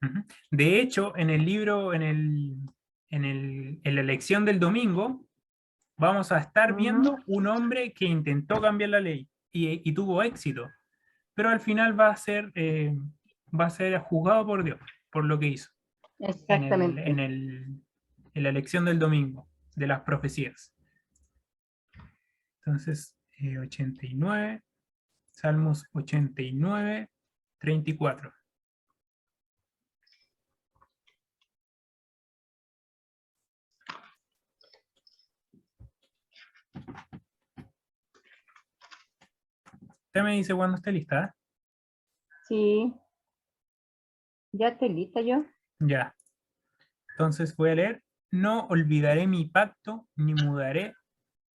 Ujú. De hecho, en el libro, en la lección del domingo, vamos a estar viendo un hombre que intentó cambiar la ley y tuvo éxito, pero al final va a ser juzgado por Dios, por lo que hizo Exactamente. en la lección del domingo, de las profecías. Entonces, 89, Salmos 89, 34. Usted me dice cuando esté lista, ¿eh? Sí. Ya estoy lista yo. Ya. Entonces voy a leer. No olvidaré mi pacto, ni mudaré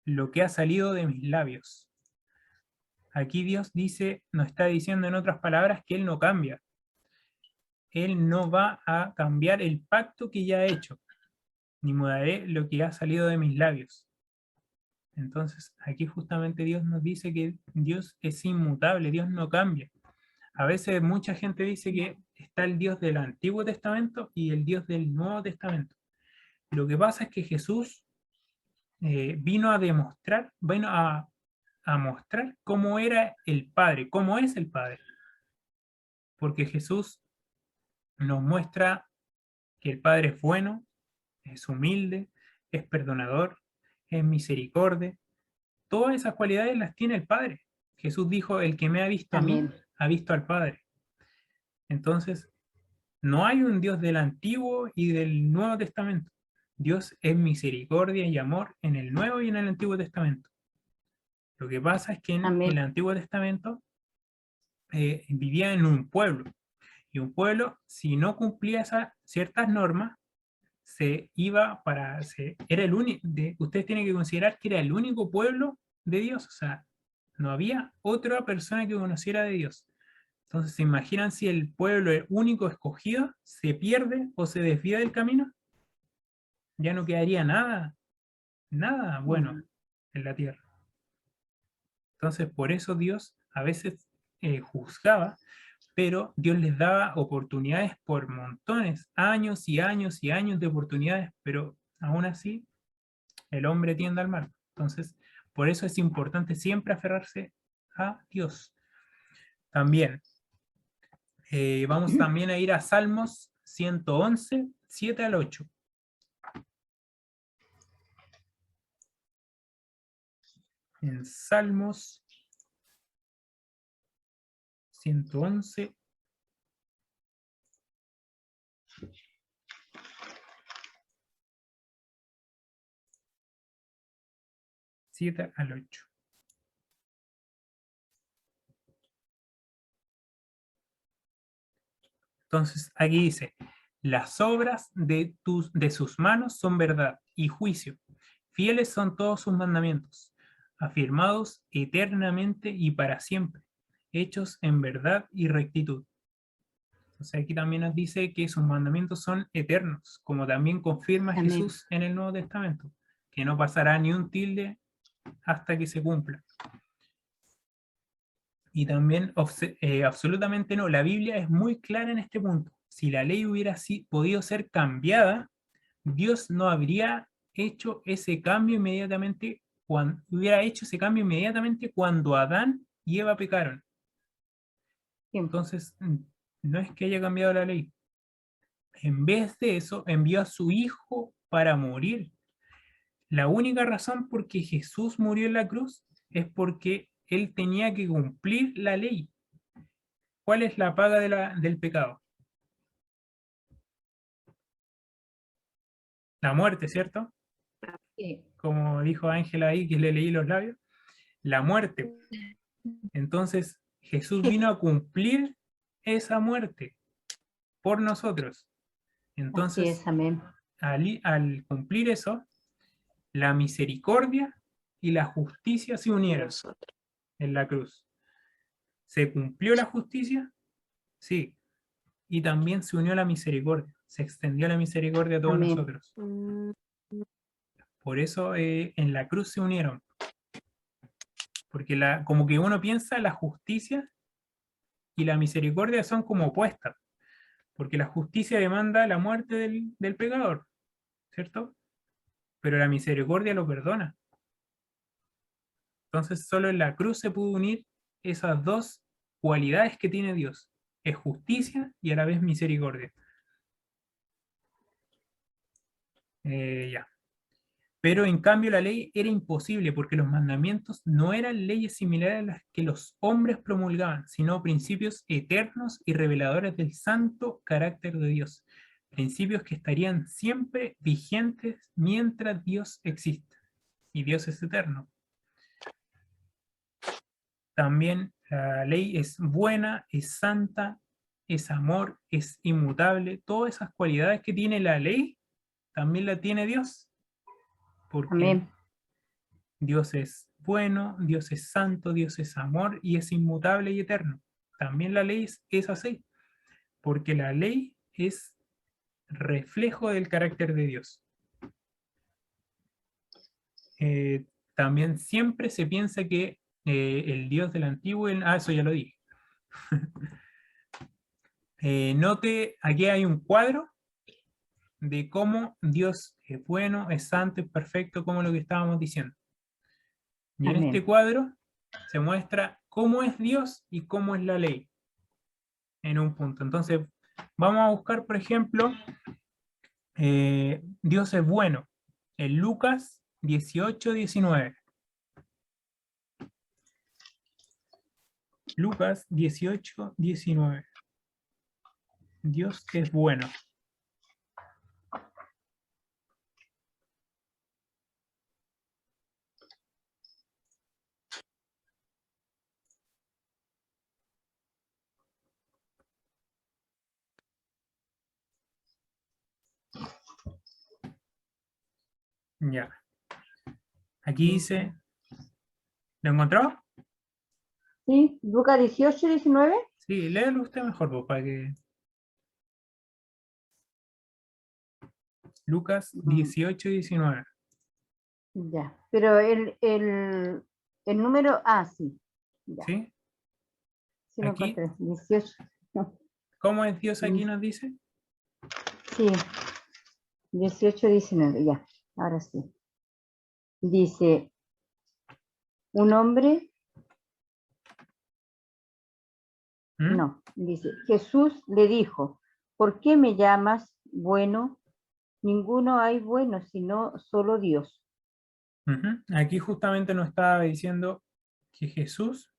lo que ha salido de mis labios. Aquí Dios dice, nos está diciendo en otras palabras que Él no cambia. Él no va a cambiar el pacto que ya ha hecho, ni mudaré lo que ha salido de mis labios. Entonces, aquí justamente Dios nos dice que Dios es inmutable, Dios no cambia. A veces mucha gente dice que está el Dios del Antiguo Testamento y el Dios del Nuevo Testamento. Lo que pasa es que Jesús vino a mostrar cómo era el Padre, cómo es el Padre. Porque Jesús nos muestra que el Padre es bueno, es humilde, es perdonador, es misericordia. Todas esas cualidades las tiene el Padre. Jesús dijo, el que me ha visto a mí, Amén. ha visto al Padre. Entonces, no hay un Dios del Antiguo y del Nuevo Testamento. Dios es misericordia y amor en el Nuevo y en el Antiguo Testamento. Lo que pasa es que en Amén. el Antiguo Testamento vivía en un pueblo. Y un pueblo, si no cumplía esas ciertas normas, era el único, ustedes tienen que considerar que era el único pueblo de Dios, o sea, no había otra persona que conociera de Dios. Entonces, ¿se imaginan si el pueblo único escogido se pierde o se desvía del camino? Ya no quedaría nada bueno en la tierra. Entonces, por eso Dios a veces juzgaba, pero Dios les daba oportunidades por montones, años y años y años de oportunidades, pero aún así el hombre tiende al mal. Entonces, por eso es importante siempre aferrarse a Dios. También, vamos también a ir a Salmos 111, 7 al 8. En Salmos 111, 7 al 8. Entonces, aquí dice, las obras de sus manos son verdad y juicio. Fieles son todos sus mandamientos, afirmados eternamente y para siempre, hechos en verdad y rectitud. O sea, aquí también nos dice que sus mandamientos son eternos, como también confirma Amén. Jesús en el Nuevo Testamento, que no pasará ni un tilde hasta que se cumpla. Y también, absolutamente no, la Biblia es muy clara en este punto. Si la ley hubiera podido ser cambiada, Dios no habría hecho ese cambio inmediatamente, cuando Adán y Eva pecaron. Entonces, no es que haya cambiado la ley. En vez de eso, envió a su Hijo para morir. La única razón por que Jesús murió en la cruz es porque Él tenía que cumplir la ley. ¿Cuál es la paga del pecado? La muerte, ¿cierto? Sí. Como dijo Ángela ahí, que le leí los labios. La muerte. Entonces, Jesús vino a cumplir esa muerte por nosotros. Así Entonces, es, amén. al cumplir eso, la misericordia y la justicia se unieron Nosotros. en la cruz. ¿Se cumplió la justicia? Sí. Y también se unió la misericordia. Se extendió la misericordia a todos Amén. nosotros. Mm, Por eso en la cruz se unieron. Porque como que uno piensa, la justicia y la misericordia son como opuestas. Porque la justicia demanda la muerte del pecador, ¿cierto? Pero la misericordia lo perdona. Entonces solo en la cruz se pudo unir esas dos cualidades que tiene Dios. Es justicia y a la vez misericordia. Ya. Pero en cambio la ley era imposible porque los mandamientos no eran leyes similares a las que los hombres promulgaban, sino principios eternos y reveladores del santo carácter de Dios. Principios que estarían siempre vigentes mientras Dios exista. Y Dios es eterno. También la ley es buena, es santa, es amor, es inmutable. Todas esas cualidades que tiene la ley, también la tiene Dios. Porque Amén. Dios es bueno, Dios es santo, Dios es amor y es inmutable y eterno. También la ley es así, porque la ley es reflejo del carácter de Dios. También siempre se piensa que el Dios del antiguo, eso ya lo dije. Note, aquí hay un cuadro de cómo Dios es bueno, es santo, es perfecto, como lo que estábamos diciendo. Y en Amén. este cuadro se muestra cómo es Dios y cómo es la ley en un punto. Entonces, vamos a buscar, por ejemplo, Dios es bueno, en Lucas 18:19. Lucas 18:19. Dios es bueno. Ya. Aquí dice, ¿lo encontró? Sí, Lucas 18, 19. Sí, léelo usted mejor, pues, para que... Lucas 18:19. Ya, pero el número, sí, ya, ¿Sí? sí lo Aquí, encontré, 18. No, ¿cómo es Dios aquí nos dice? sí, 18, 19, ya, ahora sí. Dice, un hombre, ¿Mm? no, dice, Jesús le dijo, ¿por qué me llamas bueno? Ninguno hay bueno, sino solo Dios. Ujú. Aquí justamente nos estaba diciendo que Jesús,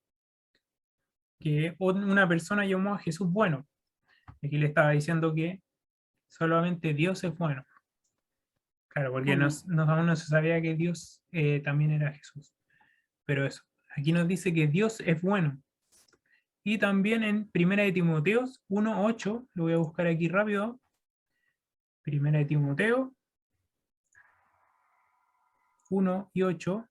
que una persona llamó a Jesús bueno. Aquí le estaba diciendo que solamente Dios es bueno. Claro, porque Amén. aún no se sabía que Dios también era Jesús. Pero eso, aquí nos dice que Dios es bueno. Y también en 1 de Timoteo 1:8, lo voy a buscar aquí rápido. 1 de Timoteo 1:8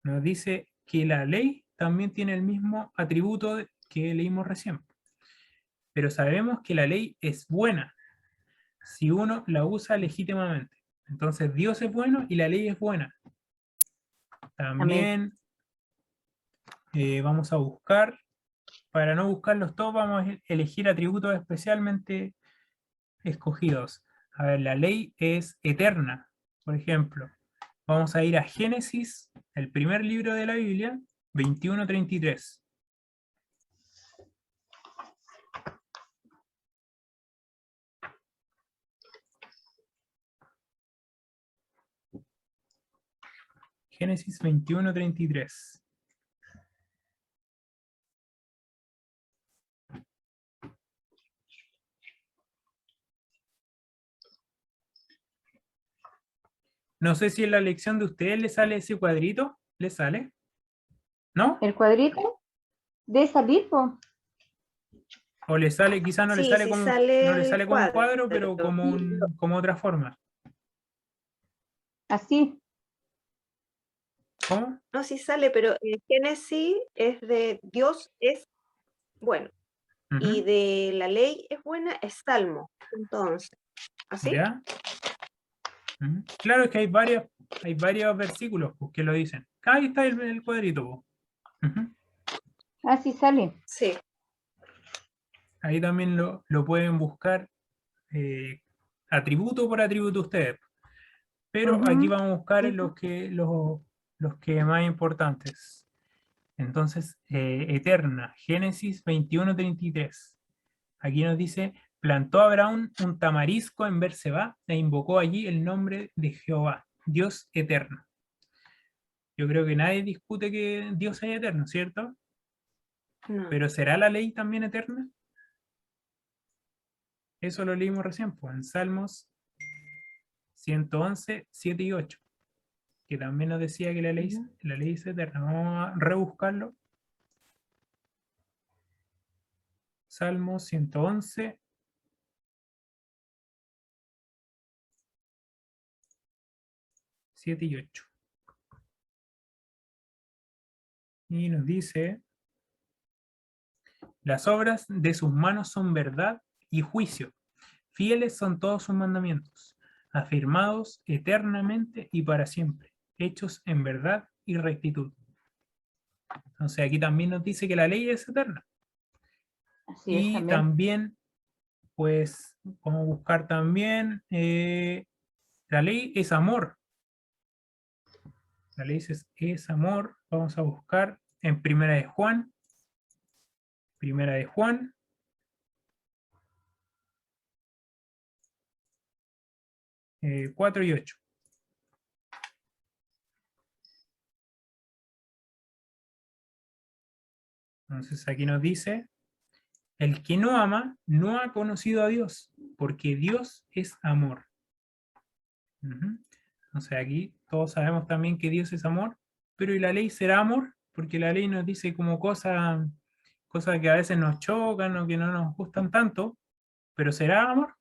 nos dice que la ley también tiene el mismo atributo que leímos recién. Pero sabemos que la ley es buena si uno la usa legítimamente. Entonces Dios es bueno y la ley es buena. Amén. También vamos a buscar, para no buscarlos todos, vamos a elegir atributos especialmente escogidos. A ver, la ley es eterna, por ejemplo. Vamos a ir a Génesis, el primer libro de la Biblia, 21:33. Génesis 21:33. No sé si en la lección de ustedes le sale ese cuadrito. ¿Le sale? ¿No? El cuadrito de salir, po. O le sale, quizás no le Sí, sale sí como sale no le el sale como un cuadro, pero cuadro. como como otra forma. Así. ¿Cómo? No, sí sale, pero el Génesis es de Dios es bueno y Ujú. de la ley es buena es Salmo. Entonces, ¿así? ¿Ya? Ujú. Claro, es que hay varios versículos pues, que lo dicen. Ahí está el cuadrito. Pues. Ujú. Así sale. Sí. Ahí también lo pueden buscar atributo por atributo ustedes. Pero aquí Ujú. vamos a buscar los que más importantes. Entonces, Eterna, Génesis 21:33. Aquí nos dice, plantó Abraham un tamarisco en Berseba e invocó allí el nombre de Jehová, Dios eterno. Yo creo que nadie discute que Dios es eterno, ¿cierto? No. Pero ¿será la ley también eterna? Eso lo leímos recién, pues, en Salmos 111, 7 y 8, que también nos decía que la ley es eterna. Vamos a rebuscarlo. Salmos 111, 7 y 8. Y nos dice, las obras de sus manos son verdad y juicio. Fieles son todos sus mandamientos, afirmados eternamente y para siempre, hechos en verdad y rectitud. Entonces aquí también nos dice que la ley es eterna. Así es, Y amén. también, pues, vamos a buscar también, la ley es amor. La ley es amor. Vamos a buscar en Primera de Juan. Primera de Juan. 4 y 8. Entonces aquí nos dice, el que no ama no ha conocido a Dios, porque Dios es amor. Ujú. Entonces aquí todos sabemos también que Dios es amor, pero ¿y la ley será amor? Porque la ley nos dice como cosas que a veces nos chocan o que no nos gustan tanto, pero ¿será amor?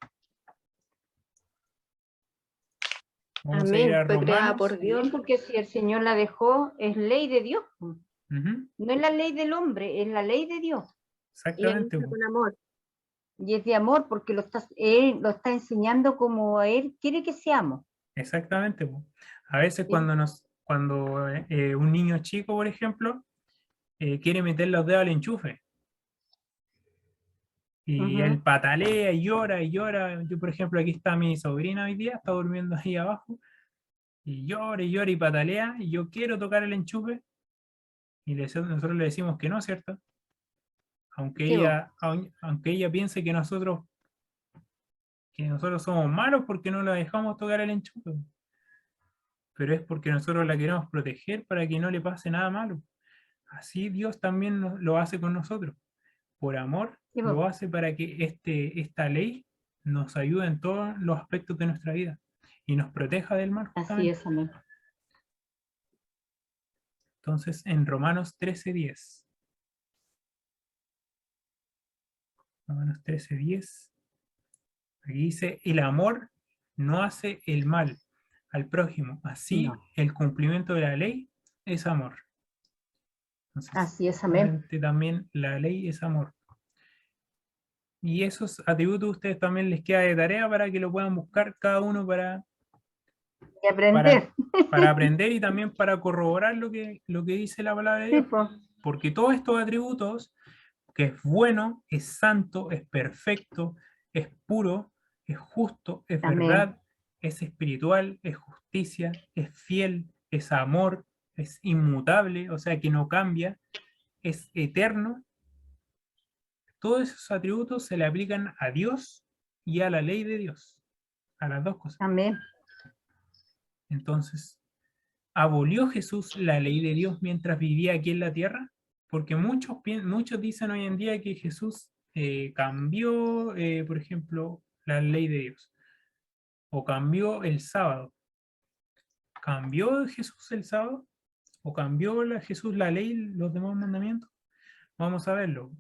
Vamos a ir Amén. a Fue creada Romanos. por Dios. Amén, porque si el Señor la dejó, es ley de Dios, po. Ujú. No es la ley del hombre, es la ley de Dios. Y Él Exactamente, hizo po. con amor. Y es de amor porque Él lo está enseñando como Él quiere que seamos. Exactamente, po. A veces ¿Sí? cuando un niño chico, por ejemplo, quiere meter los dedos al enchufe y él Ujú. patalea y llora y llora. Yo, por ejemplo, aquí está mi sobrina hoy día, está durmiendo ahí abajo y llora y patalea y yo quiero tocar el enchufe y nosotros le decimos que no, ¿cierto? Sí, po. Aunque ella piense que nosotros somos malos porque no la dejamos tocar el enchufe, pero es porque nosotros la queremos proteger para que no le pase nada malo. Así Dios también lo hace con nosotros. Por amor, Sí, po. lo hace para que esta ley nos ayude en todos los aspectos de nuestra vida y nos proteja del mal, Así justamente. es, amén. Entonces, en Romanos 13:10. Romanos 13:10. Aquí dice, el amor no hace el mal al prójimo. Así, No. el cumplimiento de la ley es amor. Entonces, Así es, amén. justamente también la ley es amor. Y esos atributos ustedes también les queda de tarea para que lo puedan buscar cada uno Y para, aprender. para aprender y también para corroborar lo que dice la palabra de Sí, Dios. po. Porque todos estos atributos, que es bueno, es santo, es perfecto, es puro, es justo, es Amén. verdad, es espiritual, es justicia, es fiel, es amor, es inmutable, o sea que no cambia, es eterno. Todos esos atributos se le aplican a Dios y a la ley de Dios, a las dos cosas. Amén. Entonces, ¿abolió Jesús la ley de Dios mientras vivía aquí en la tierra? Porque muchos dicen hoy en día que Jesús cambió, por ejemplo, la ley de Dios, o cambió el sábado. ¿Cambió Jesús el sábado? ¿O cambió Jesús la ley, los demás mandamientos? Vamos a verlo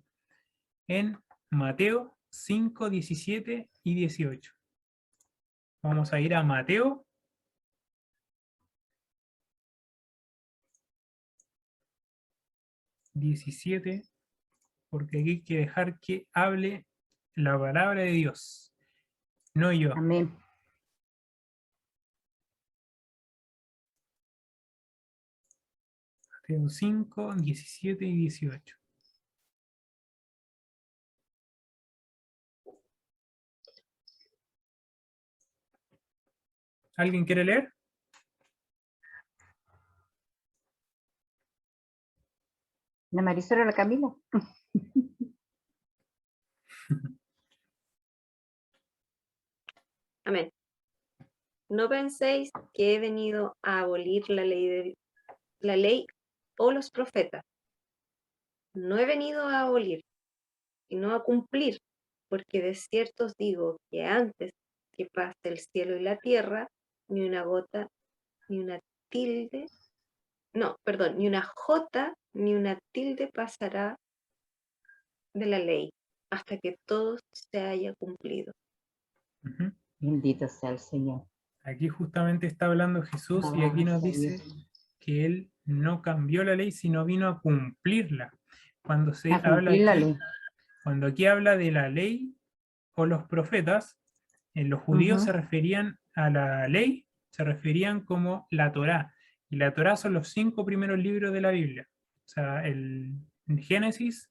en Mateo 5, 17 y 18. Vamos a ir a Mateo 17, porque aquí hay que dejar que hable la palabra de Dios, no yo. Amén. Mateo 5, 17 y 18. ¿Alguien quiere leer? ¿La Marisol o la Camila? Amén. No penséis que he venido a abolir la ley o los profetas. No he venido a abolir, sino a cumplir, porque de cierto os digo que antes que pase el cielo y la tierra, ni una gota, ni una tilde, no, perdón, ni una jota, ni una tilde pasará de la ley, hasta que todo se haya cumplido. Ujú. Bendito sea el Señor. Aquí justamente está hablando Jesús y aquí nos dice que Él no cambió la ley, sino vino a cumplirla. Cuando se A habla cumplir la aquí, ley. cuando aquí habla de la ley o los profetas, los judíos se referían a la ley, se referían como la Torá. Y la Torá son los 5 primeros libros de la Biblia. O sea, el Génesis,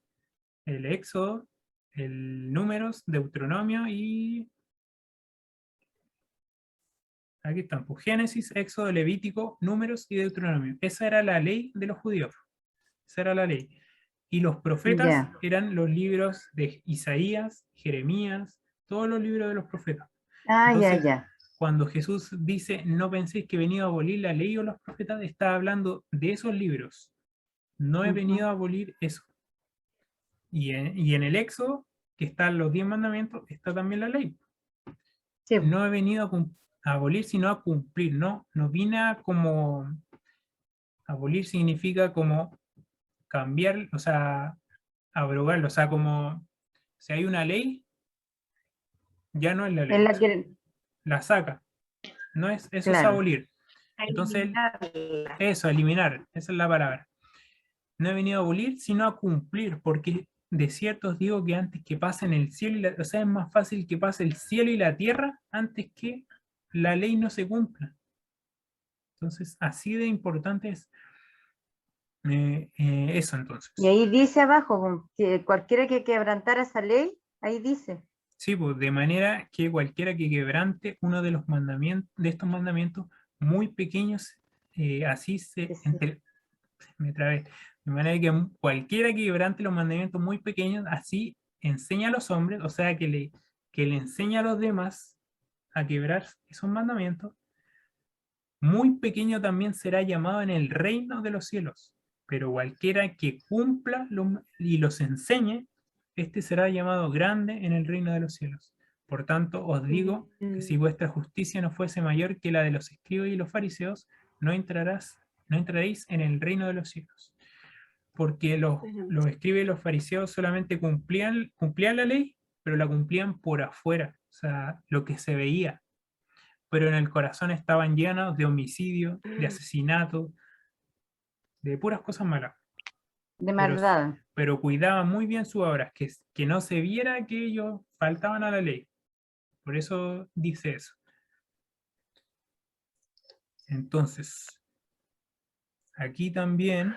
el Éxodo, el Números, Deuteronomio y... Aquí están, pues, Génesis, Éxodo, Levítico, Números y Deuteronomio. Esa era la ley de los judíos. Esa era la ley. Y los profetas Ya. eran los libros de Isaías, Jeremías, todos los libros de los profetas. Ah, Entonces, ya. cuando Jesús dice, no penséis que he venido a abolir la ley o los profetas, está hablando de esos libros. No he venido a abolir eso. Y en el Éxodo, que están los 10 mandamientos, está también la ley. Sí. No he venido a abolir, sino a cumplir. No vine a como... Abolir significa como cambiar, o sea, abrogarlo. O sea, como si hay una ley, ya no es la Es ley. la que, La saca. No es, eso es claro. abolir. Entonces, eso, eliminar, esa es la palabra. No he venido a abolir, sino a cumplir, porque de cierto os digo que antes que pasen el cielo y o sea, es más fácil que pase el cielo y la tierra antes que la ley no se cumpla. Entonces, así de importante es eso entonces. Y ahí dice abajo que cualquiera que quebrantara esa ley, ahí dice. Sí, pues de manera que cualquiera que quebrante uno de los mandamientos, de estos mandamientos muy pequeños, así me trabé. De manera que cualquiera que quebrante los mandamientos muy pequeños, así enseña a los hombres, o sea, que le enseña a los demás a quebrar esos mandamientos, muy pequeño también será llamado en el reino de los cielos. Pero cualquiera que cumpla y los enseñe, este será llamado grande en el reino de los cielos. Por tanto, os digo que si vuestra justicia no fuese mayor que la de los escribas y los fariseos, no entraréis en el reino de los cielos. Porque los escribas y los fariseos solamente cumplían la ley, pero la cumplían por afuera, o sea, lo que se veía. Pero en el corazón estaban llenos de homicidio, de asesinato, de puras cosas malas. De Pero, maldad. pero cuidaban muy bien sus obras, que no se viera que ellos faltaban a la ley. Por eso dice eso. Entonces, aquí también,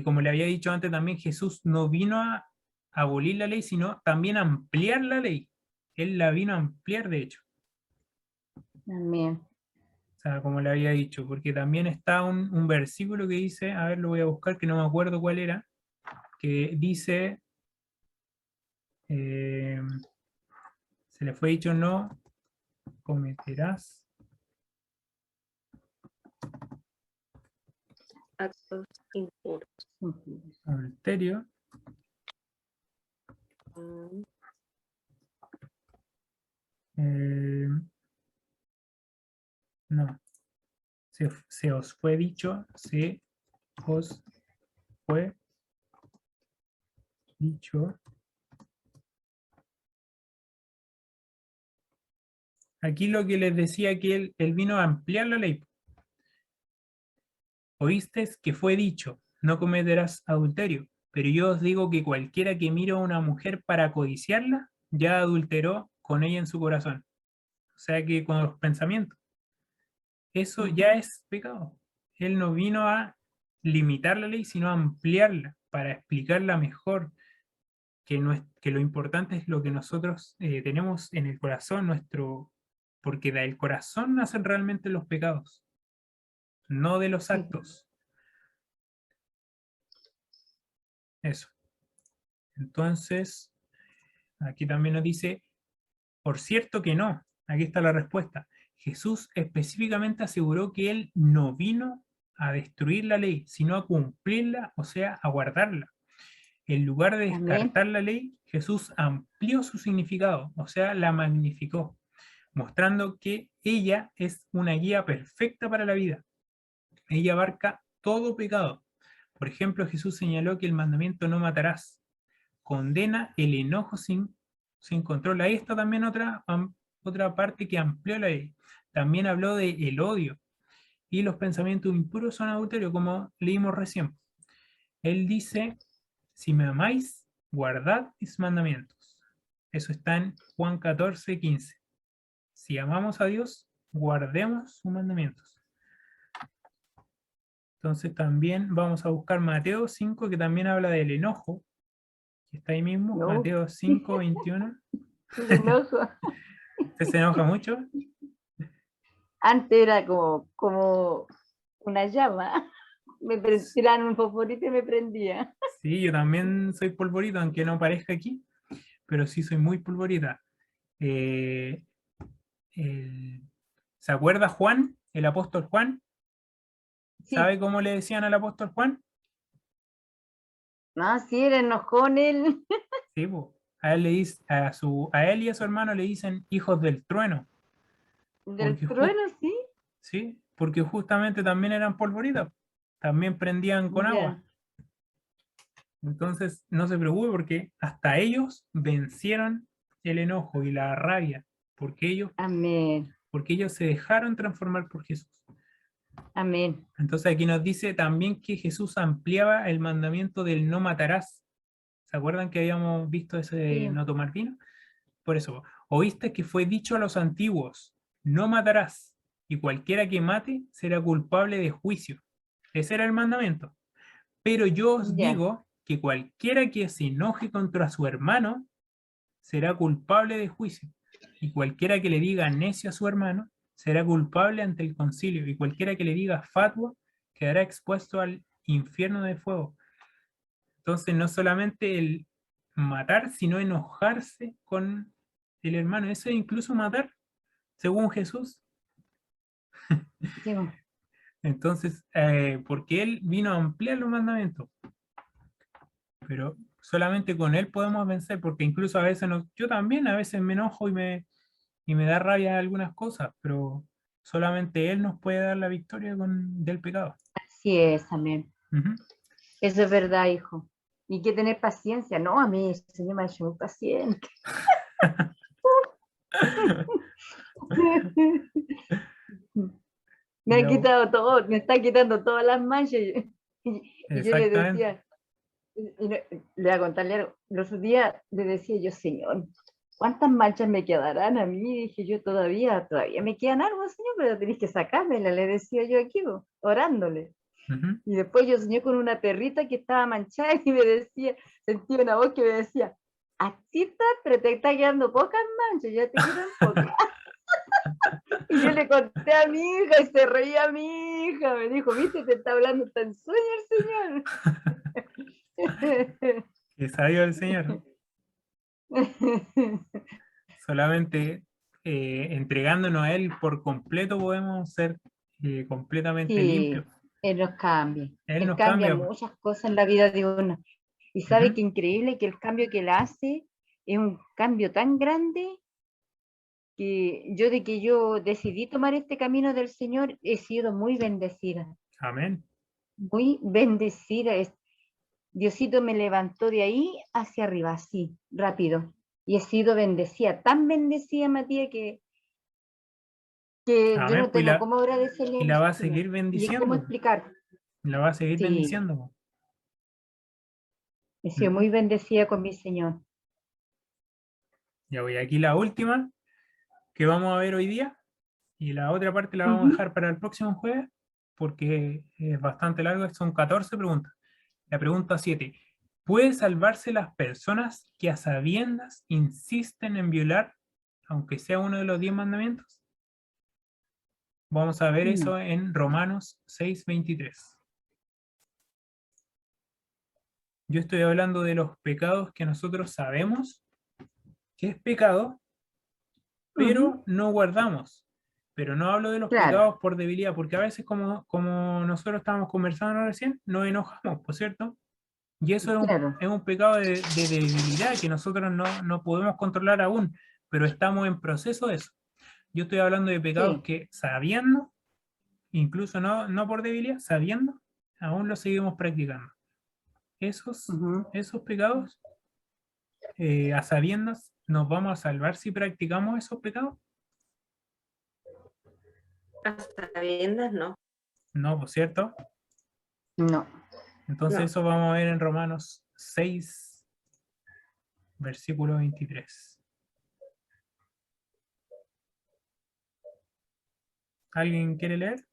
como le había dicho antes, también Jesús no vino a abolir la ley, sino también a ampliar la ley. Él la vino a ampliar, de hecho. Amén. O sea, como le había dicho, porque también está un versículo que dice, a ver, lo voy a buscar, que no me acuerdo cuál era, que dice, se le fue dicho, no cometerás Actos impuros. adulterio. No, se os fue dicho, se os fue dicho. Aquí lo que les decía que él vino a ampliar la ley. Oísteis que fue dicho, no cometerás adulterio, pero yo os digo que cualquiera que mire a una mujer para codiciarla, ya adulteró con ella en su corazón. O sea que con los pensamientos. Eso ya es pecado. Él no vino a limitar la ley, sino a ampliarla para explicarla mejor, que lo importante es lo que nosotros tenemos en el corazón, porque del corazón nacen realmente los pecados, no de los Sí. actos. Eso. Entonces, aquí también nos dice, por cierto que no. Aquí está la respuesta. Jesús específicamente aseguró que él no vino a destruir la ley, sino a cumplirla, o sea, a guardarla. En lugar de Amén. descartar la ley, Jesús amplió su significado, o sea, la magnificó, mostrando que ella es una guía perfecta para la vida. Ella abarca todo pecado. Por ejemplo, Jesús señaló que el mandamiento no matarás condena el enojo sin control. Ahí está también otra parte que amplió la ley. También habló de el odio y los pensamientos impuros son adulterio, como leímos recién. Él dice, si me amáis, guardad mis mandamientos. Eso está en Juan 14:15. Si amamos a Dios, guardemos sus mandamientos. Entonces también vamos a buscar Mateo 5, que también habla del enojo, que está ahí mismo, No. Mateo 5:21. El enojo. ¿Usted se enoja mucho? Antes era como una llama. Tiraban un fosforito y me prendía. Sí, yo también soy polvorito, aunque no parezca aquí, pero sí soy muy polvorita. Eh, ¿Se acuerda Juan, el apóstol Juan? Sí. ¿Sabe cómo le decían al apóstol Juan? No, sí, era enojón él. Sí, po. A él, a él y a su hermano le dicen hijos del trueno. Del Porque trueno, sí. sí, porque justamente también eran polvoritas, también prendían con agua. Ya. Entonces, no se preocupe porque hasta ellos vencieron el enojo y la rabia, porque Amén. ellos se dejaron transformar por Jesús. Amén. Entonces aquí nos dice también que Jesús ampliaba el mandamiento del no matarás. ¿Se acuerdan que habíamos visto ese de Sí. no tomar vino? Por eso, oíste que fue dicho a los antiguos, no matarás, y cualquiera que mate será culpable de juicio. Ese era el mandamiento. Pero yo os Ya. digo que cualquiera que se enoje contra su hermano será culpable de juicio, y cualquiera que le diga necio a su hermano será culpable ante el concilio, y cualquiera que le diga fatua quedará expuesto al infierno de fuego. Entonces, no solamente el matar, sino enojarse con el hermano. Eso es incluso matar, según Jesús. Sí. Entonces, porque Él vino a ampliar los mandamientos. Pero solamente con Él podemos vencer, porque incluso a veces, yo también a veces me enojo y me da rabia algunas cosas, pero solamente Él nos puede dar la victoria del pecado. Así es, amén. Ujú. Eso es verdad, hijo. Y hay que tener paciencia. No, a mí el Señor me ha hecho muy paciente. Me ha Ya, quitado todo, me está quitando todas las manchas. Y yo le exactamente. decía, le voy a contarle algo. Los otros días le decía yo, Señor, ¿cuántas manchas me quedarán a mí? Dije yo, todavía me quedan algo, Señor, pero tenéis que sacármela, le decía yo aquí, orándole. Ujú. Y después yo soñé con una perrita que estaba manchada y me decía, sentí una voz que me decía, así está, pero te está quedando pocas manchas, ya te quedan pocas. Y yo le conté a mi hija y se reía mi hija, me dijo, viste, te está hablando tan sueño el Señor. Que sabio el Señor. Solamente entregándonos a Él por completo podemos ser completamente Sí, limpios. Él nos cambia. Él Él nos cambia cambia. muchas cosas en la vida de uno. Y sabe Ujú. que increíble que el cambio que él hace es un cambio tan grande que yo de que yo decidí tomar este camino del Señor, he sido muy bendecida, Amén. muy bendecida. Diosito me levantó de ahí hacia arriba, así, rápido. Y he sido bendecida, tan bendecida, Matías, que yo Amén. no Pues tengo cómo agradecerle y al la va a Señor. seguir Ni cómo bendiciendo. explicar. La va a seguir Sí, bendiciendo. he sido muy bendecida con mi Señor. Ya voy aquí la última que vamos a ver hoy día. Y la otra parte la vamos a Ujú. dejar para el próximo jueves, porque es bastante largo, son 14 preguntas. La pregunta 7. ¿Puede salvarse las personas que a sabiendas insisten en violar, aunque sea uno de los 10 mandamientos? Vamos a ver eso No, en Romanos 6:23. Yo estoy hablando de los pecados que nosotros sabemos que es pecado, ujú, pero no guardamos. Pero no hablo de los claro, pecados por debilidad, porque a veces como nosotros estábamos conversando recién, nos enojamos, ¿por cierto? Y eso claro. es un pecado de debilidad que nosotros no podemos controlar aún, pero estamos en proceso de eso. Yo estoy hablando de pecados Sí. que sabiendo, incluso no por debilidad, sabiendo, aún los seguimos practicando. Ujú. Esos pecados, a sabiendas, ¿nos vamos a salvar si practicamos esos pecados? Hasta sabiendas, no. No, ¿por cierto? No. Entonces No. eso vamos a ver en Romanos 6, versículo 23. ¿Alguien quiere leer?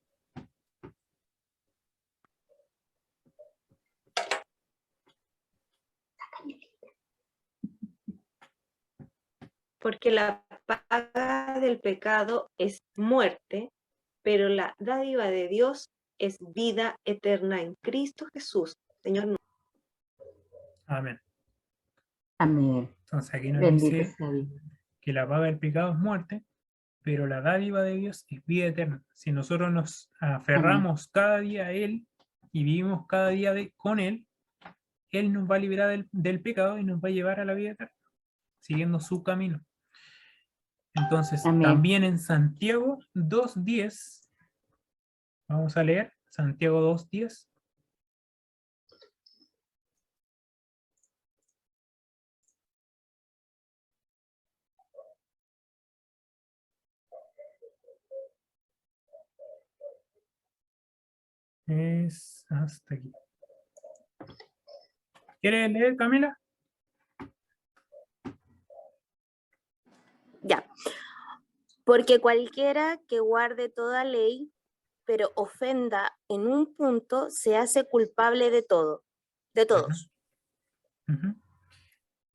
Porque la paga del pecado es muerte, pero la dádiva de Dios es vida eterna en Cristo Jesús, Señor nuestro. Amén. Amén. Entonces aquí nos Bendito dice sea Dios. que la paga del pecado es muerte, pero la dádiva de Dios es vida eterna. Si nosotros nos Amén. aferramos cada día a Él y vivimos cada día con Él, Él nos va a liberar del pecado y nos va a llevar a la vida eterna, siguiendo su camino. Entonces, Amén. también en Santiago 2:10, vamos a leer Santiago 2:10. Es hasta aquí. ¿Quieres leer, Camila? Ya. Porque cualquiera que guarde toda ley, pero ofenda en un punto, se hace culpable de todo, de todos. Ujú.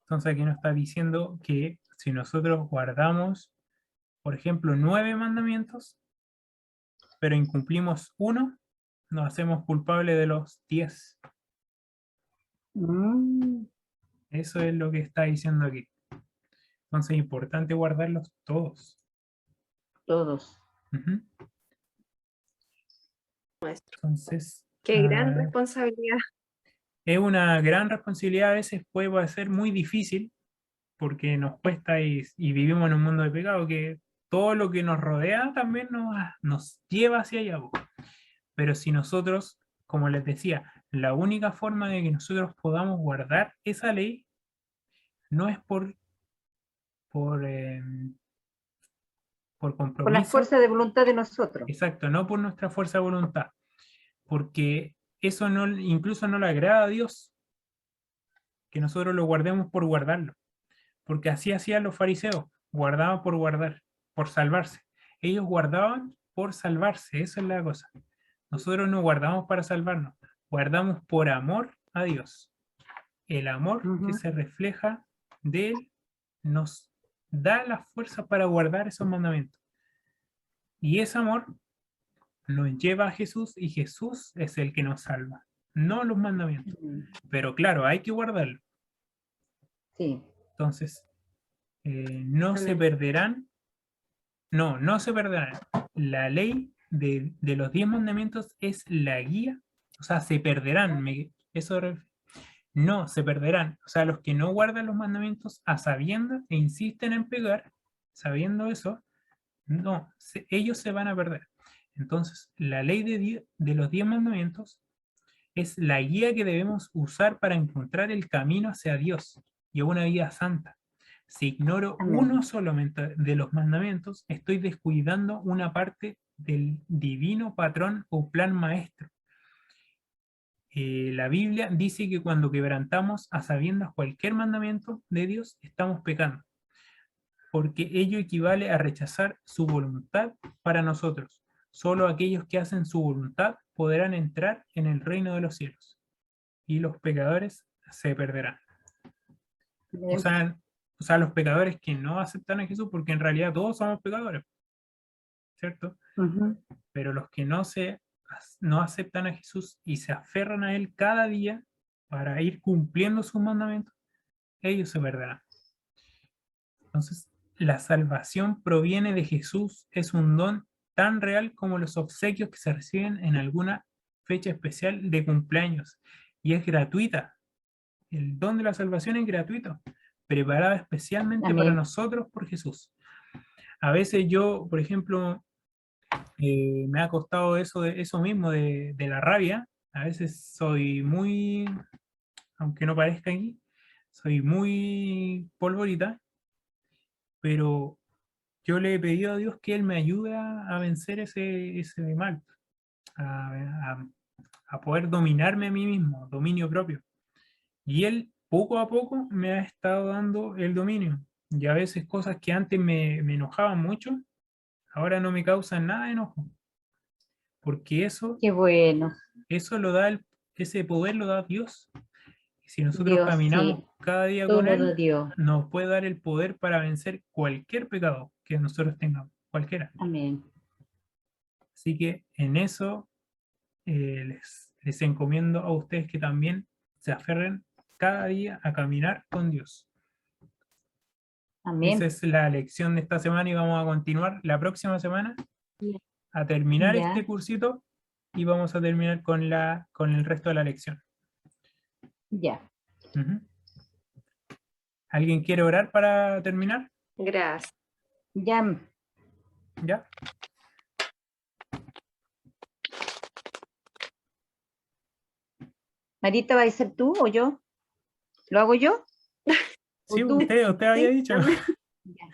Entonces aquí nos está diciendo que si nosotros guardamos, por ejemplo, 9 mandamientos, pero incumplimos uno, nos hacemos culpables de los 10. Mm, Eso es lo que está diciendo aquí. Entonces es importante guardarlos todos. todos. Ujú. Entonces, Qué gran responsabilidad. es una gran responsabilidad, a veces puede ser muy difícil porque nos cuesta y vivimos en un mundo de pecado que todo lo que nos rodea también nos lleva hacia allá. Pero si nosotros, como les decía, la única forma de que nosotros podamos guardar esa ley no es por, eh, por Con la compromiso, fuerza de voluntad de nosotros. exacto, no por nuestra fuerza de voluntad, porque eso incluso no le agrada a Dios, que nosotros lo guardemos por guardarlo, porque así hacían los fariseos, guardaban por guardar, por salvarse. Ellos guardaban por salvarse, esa es la cosa. Nosotros no guardamos para salvarnos, guardamos por amor a Dios. El amor que Ujú. se refleja de Él nos da la fuerza para guardar esos mandamientos. Y ese amor nos lleva a Jesús y Jesús es el que nos salva, no los mandamientos. Mm, Pero claro, hay que guardarlo. sí. Entonces, no se Amén. perderán, no se perderán. La ley de los 10 mandamientos es la guía, o sea, se perderán, no se perderán. O sea, los que no guardan los mandamientos a sabiendas e insisten en pecar, sabiendo eso, no, ellos se van a perder. Entonces, la ley de los 10 mandamientos es la guía que debemos usar para encontrar el camino hacia Dios y a una vida santa. Si ignoro Amén. uno solamente de los mandamientos, estoy descuidando una parte del divino patrón o plan maestro. La Biblia dice que cuando quebrantamos a sabiendas cualquier mandamiento de Dios, estamos pecando, porque ello equivale a rechazar su voluntad para nosotros. Solo aquellos que hacen su voluntad podrán entrar en el reino de los cielos, y los pecadores se perderán. O sea, los pecadores que no aceptan a Jesús, porque en realidad todos somos pecadores, ¿cierto? Ujú. Pero los que no aceptan a Jesús y se aferran a Él cada día para ir cumpliendo sus mandamientos, ellos se perderán. Entonces, la salvación proviene de Jesús, es un don tan real como los obsequios que se reciben en alguna fecha especial de cumpleaños, y es gratuita. El don de la salvación es gratuito, preparado especialmente para Amén. nosotros por Jesús. A veces yo, por ejemplo, me ha costado eso mismo de la rabia. A veces soy muy, aunque no parezca aquí, soy muy polvorita, pero yo le he pedido a Dios que Él me ayude a vencer ese mal, a, a poder dominarme a mí mismo, dominio propio. Y Él poco a poco me ha estado dando el dominio. Y a veces cosas que antes me enojaban mucho, ahora no me causan nada de enojo. Porque Qué bueno. eso lo da ese poder lo da Dios. Y si nosotros Dios, caminamos sí. cada día Todo con lo Él, dio. nos puede dar el poder para vencer cualquier pecado que nosotros tengamos, cualquiera. Amén. Así que en eso les encomiendo a ustedes que también se aferren cada día a caminar con Dios. Esa Amén. es la lección de esta semana y vamos a continuar la próxima semana a terminar Ya. este cursito y vamos a terminar con el resto de la lección. Ya. Ujú. ¿Alguien quiere orar para terminar? Gracias. Ya. ¿Ya? Marita, ¿va a ser tú o yo? ¿Lo hago yo? Sí, ¿O tú? usted había dicho. amén. Ya.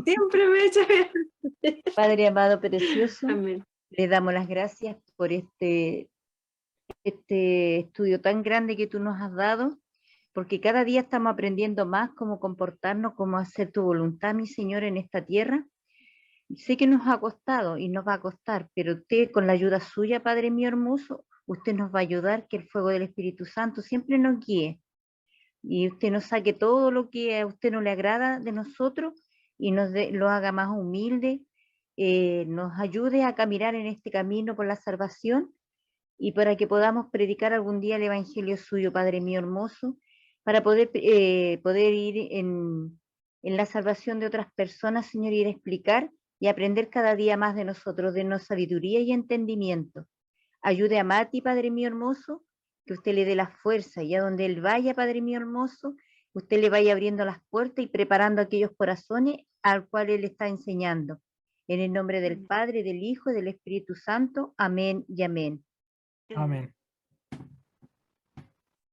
Siempre me echa bien. Padre amado, precioso, Amén. le damos las gracias por este estudio tan grande que tú nos has dado, porque cada día estamos aprendiendo más cómo comportarnos, cómo hacer tu voluntad, mi Señor, en esta tierra. Sé que nos ha costado y nos va a costar, pero usted, con la ayuda suya, Padre mío hermoso, usted nos va a ayudar, que el fuego del Espíritu Santo siempre nos guíe y usted nos saque todo lo que a usted no le agrada de nosotros y lo haga más humilde, nos ayude a caminar en este camino por la salvación y para que podamos predicar algún día el Evangelio suyo, Padre mío hermoso, para poder ir en la salvación de otras personas, Señor, y ir a explicar y aprender cada día más de nosotros, denos sabiduría y entendimiento. Ayude a Mati, Padre mío hermoso, que usted le dé la fuerza y a donde él vaya, Padre mío hermoso, usted le vaya abriendo las puertas y preparando aquellos corazones al cual él está enseñando. En el nombre del Padre, del Hijo y del Espíritu Santo. Amén y amén. Amén.